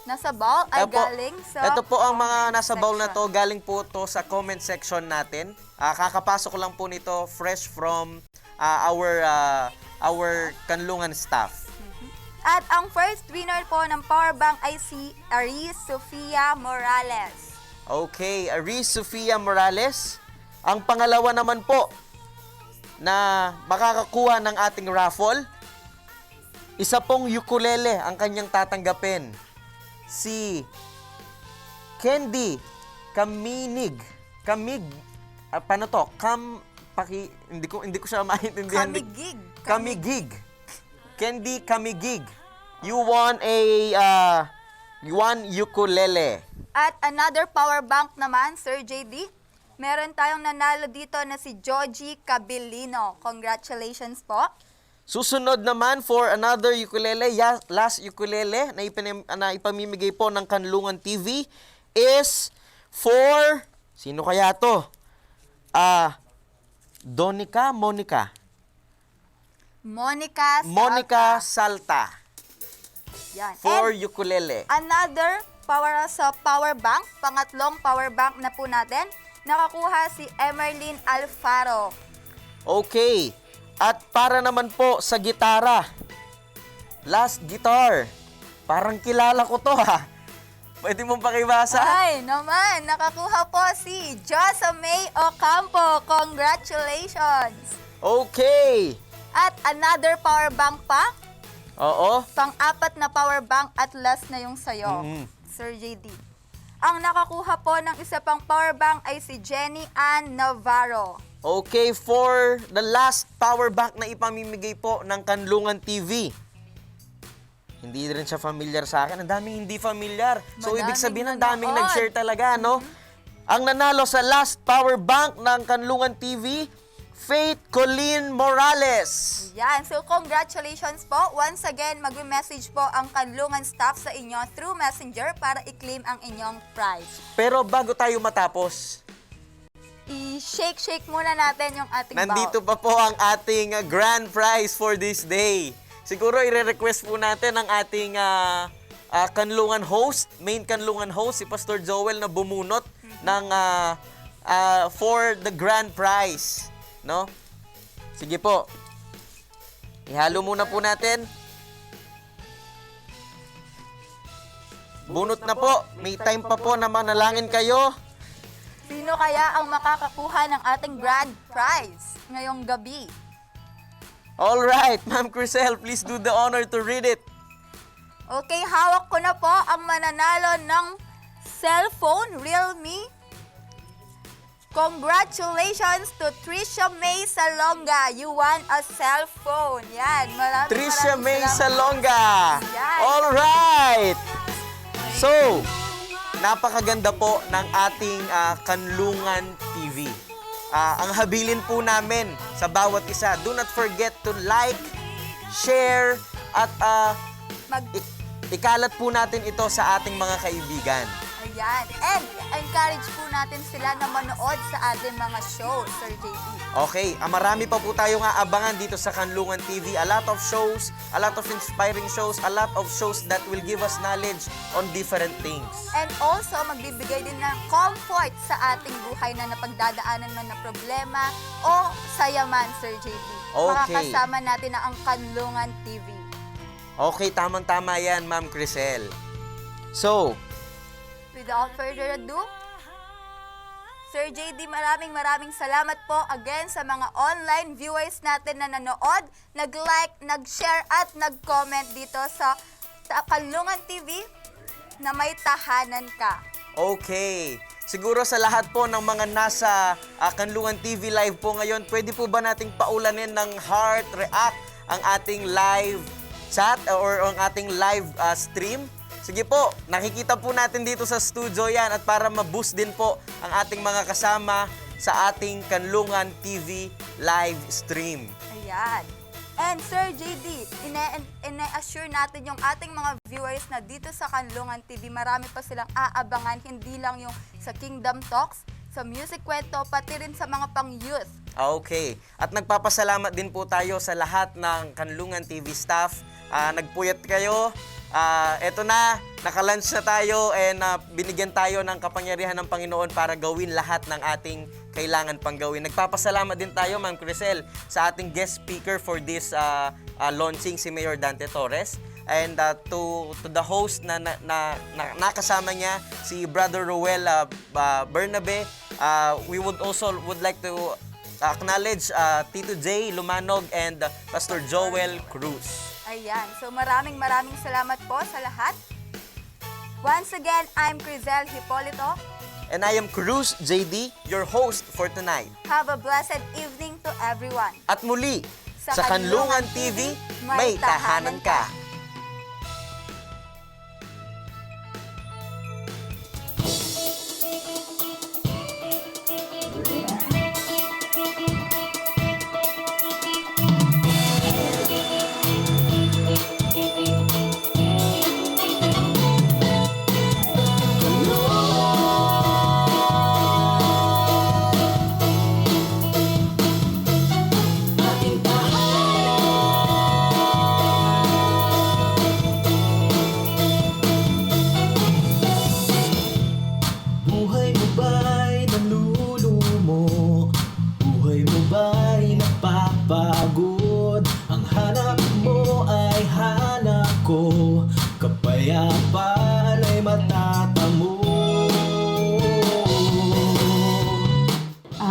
nasa bowl ay galing sa... Ito po ang mga nasa bowl na to. Galing po to sa comment section natin. Kakapasok lang po nito fresh from our Kanlungan staff. At ang first winner po ng power bank ay si Aris Sofia Morales. Okay, Aris Sofia Morales. Ang pangalawa naman po na makakakuha ng ating raffle, isa pong ukulele ang kanyang tatanggapin. Si Candy Kaminig. Paano to? Hindi ko siya maintindihan. Kamigig. Candy Kamigig. You won one ukulele. At another power bank naman, Sir JD. Meron tayong nanalo dito na si Joji Cabilino. Congratulations po. Susunod naman for another ukulele, last ukulele na ipamimigay po ng Kanlungan TV is for, sino kaya to? Monica Salta. Yan. For And ukulele. another power bank, pangatlong power bank na po natin, nakakuha si Emerlyn Alfaro. Okay. At para naman po sa gitara, last guitar. Parang kilala ko to ha. Pwede mong pakibasa? Ay, naman, nakakuha po si Josamay Ocampo. Congratulations! Okay. At another power bank pa. Oo. Pang-apat na power bank at last na yung sayo, Sir JD. Ang nakakuha po ng isa pang power bank ay si Jenny Ann Navarro. Okay, for the last power bank na ipamimigay po ng Kanlungan TV. Hindi rin siya familiar sa akin. Ang daming hindi familiar. So, ibig sabihin, ang daming nag-share talaga, no? Ang nanalo sa last power bank ng Kanlungan TV, Faith Colleen Morales. Yan. So, congratulations po. Once again, mag-message po ang Kanlungan staff sa inyo through Messenger para i-claim ang inyong prize. Pero bago tayo matapos, i-shake muna natin yung ating nandito bowl. pa po ang ating grand prize for this day. siguro i-request po natin ang ating kanlungan host, main kanlungan host, si Pastor Joel na bumunot ng for the grand prize, no? Sige po. Ihalo muna po natin. Bunot na po. May time pa po na manalangin kayo. Sino kaya ang makakakuha ng ating grand prize ngayong gabi? Alright, Ma'am Crisel, please do the honor to read it. Okay, hawak ko na po ang mananalo ng cellphone, Realme. Congratulations to Trisha May Salonga. You won a cellphone. Yan, Trisha May salamat. Salonga. Yan. Alright. So, napakaganda po ng ating Kanlungan TV. Ang habilin po namin sa bawat isa, do not forget to like, share, at ikalat po natin ito sa ating mga kaibigan. Ayan. And encourage po natin sila na manood sa ating mga shows, Sir JD. Okay, marami pa po tayong aabangan dito sa Kanlungan TV. A lot of shows, a lot of inspiring shows, a lot of shows that will give us knowledge on different things. And also, magbibigay din ng comfort sa ating buhay na napagdadaanan man na problema o saya man, Sir JD. Okay. Makakasama natin na ang Kanlungan TV. Okay, tamang-tama yan, Ma'am Crisel. So, without further ado, Sir JD, maraming salamat po again sa mga online viewers natin na nanood, nag-like, nag-share at nag-comment dito sa Kanlungan TV na may tahanan ka. okay. Siguro sa lahat po ng mga nasa Kanlungan TV live po ngayon, pwede po ba nating paulanin ng heart react ang ating live chat or ang ating live stream? Sige po, nakikita po natin dito sa studio yan at para ma-boost din po ang ating mga kasama sa ating Kanlungan TV live stream. Ayan. And Sir JD, ina-assure natin yung ating mga viewers na dito sa Kanlungan TV, marami pa silang aabangan, hindi lang yung sa Kingdom Talks, sa Music Kwento, pati rin sa mga pang-youth. Okay. At nagpapasalamat din po tayo sa lahat ng Kanlungan TV staff. Nagpuyat kayo. Eto na, naka-lunch na tayo and binigyan tayo ng kapangyarihan ng Panginoon para gawin lahat ng ating kailangan pang gawin. Nagpapasalamat din tayo, Ma'am Crisel, sa ating guest speaker for this launching, si Mayor Dante Torres. And to the host na nakasama niya, si Brother Roel Bernabe. We would like to acknowledge Tito J. Lumanog and Pastor Joel Cruz. Ayan. So maraming salamat po sa lahat. Once again, I'm Crisel Hipolito. And I am Cruz JD, your host for tonight. Have a blessed evening to everyone. At muli, sa Kanlungan TV, may tahanan ka. Buhay mo ba'y nalulumo? Buhay mo ba'y napapagod? Ang hanap mo ay hanap ko, kapayapaan ay matatamo.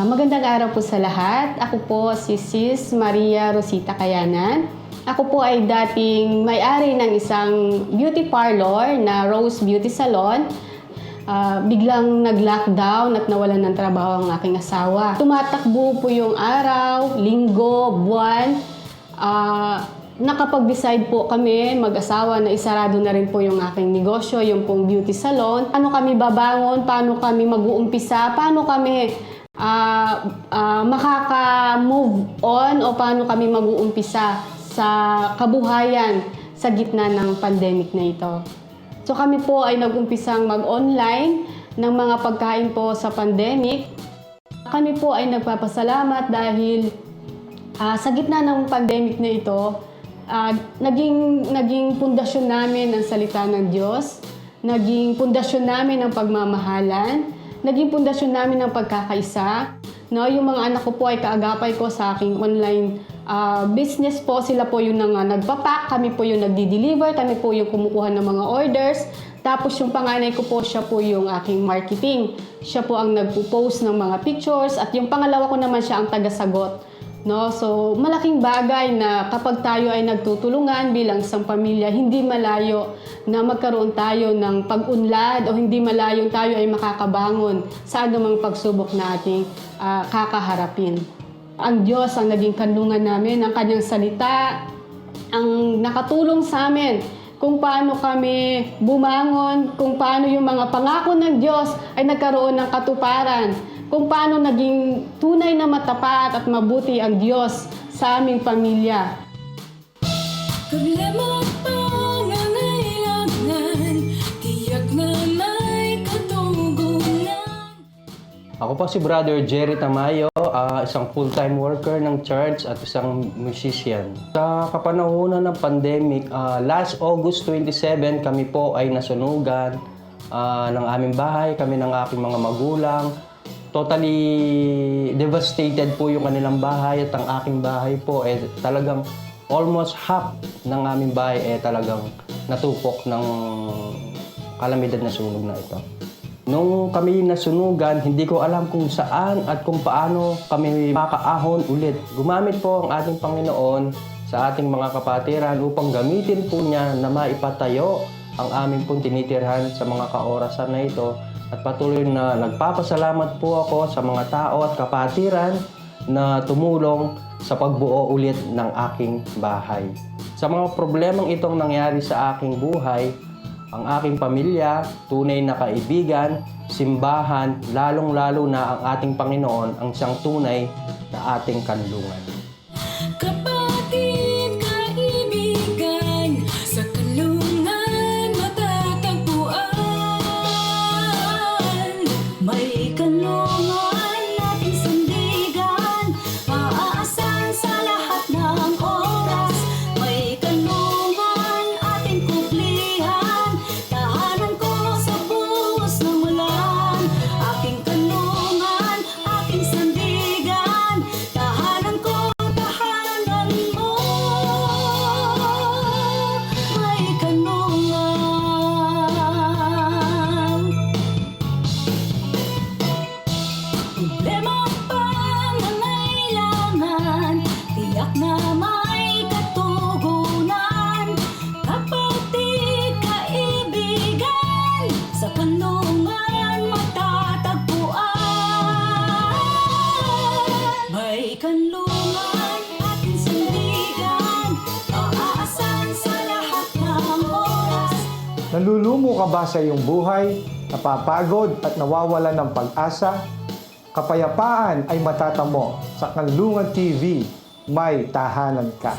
Magandang araw po sa lahat. Ako po si Sis Maria Rosita Kayanan. Ako po ay dating may-ari ng isang beauty parlor na Rose Beauty Salon. Biglang nag-lockdown at nawalan ng trabaho ang aking asawa. Tumatakbo po yung araw, linggo, buwan. Nakapag-decide po kami mag-asawa na isarado na rin po yung aking negosyo, yung pong beauty salon. Paano kami babangon? Paano kami mag-uumpisa? Paano kami makaka-move on? O paano kami mag-uumpisa sa kabuhayan sa gitna ng pandemic na ito? So kami po ay nag-umpisang mag-online ng mga pagkain po sa pandemic. Kami po ay nagpapasalamat dahil sa gitna ng pandemic na ito, Naging pundasyon namin ang salita ng Diyos, naging pundasyon namin ang pagmamahalan, naging pundasyon namin ang pagkakaisa. No, yung mga anak ko po ay kaagapay ko sa aking online business po. Sila po yung nagpapack, kami po yung nagdi-deliver, kami po yung kumukuha ng mga orders. Tapos yung panganay ko po, siya po yung aking marketing. Siya po ang nagpo-post ng mga pictures at yung pangalawa ko naman siya ang tagasagot. No? So, malaking bagay na kapag tayo ay nagtutulungan bilang isang pamilya, hindi malayo na magkaroon tayo ng pag-unlad o hindi malayo tayo ay makakabangon sa anumang pagsubok na ating kakaharapin. Ang Diyos ang naging kanlungan namin, ang Kanyang salita, ang nakatulong sa amin kung paano kami bumangon, kung paano yung mga pangako ng Diyos ay nagkaroon ng katuparan, kung paano naging tunay na matapat at mabuti ang Diyos sa aming pamilya. Problema at pangangailangan, tiyak na may katugunan. Ako po si Brother Jerry Tamayo, isang full-time worker ng church at isang musician. Sa kapanahunan ng pandemic, last August 27, kami po ay nasunugan ng aming bahay, kami ng aking mga magulang. Totally devastated po yung kanilang bahay at ang aking bahay po talagang almost half ng aming bahay talagang natupok ng kalamidad na sunog na ito. Nung kami nasunugan, hindi ko alam kung saan at kung paano kami makaahon ulit. Gumamit po ang ating Panginoon sa ating mga kapatiran upang gamitin po niya na maipatayo ang aming pong tinitirhan sa mga kaorasan na ito. At patuloy na nagpapasalamat po ako sa mga tao at kapatiran na tumulong sa pagbuo ulit ng aking bahay. Sa mga problemang itong nangyari sa aking buhay, ang aking pamilya, tunay na kaibigan, simbahan, lalong-lalo na ang ating Panginoon ang siyang tunay na ating kanlungan. Kapatid, kaibigan, sa kanlungan matatagpuan. May kanlungan nating sandigan, maaasahan sa lahat ng oras. May kanlungan ating kuplihan, tahanan ko sa buhos ng ulan. Aking kanlungan, aking sandigan, tahanan ko, tahanan mo. May kanlungan. Problema at pangangailangan, tiyak na may katugunan. Kapatid, kaibigan, sa kanlungan matatagpuan. May kanlungan ating sandigan, maaasahan sa lahat ng oras. Nalulumo ka ba sa iyong buhay, napapagod at nawawalan ng pag-asa? Kapayapaan ay matatamo sa Kanlungan TV, may tahanan ka.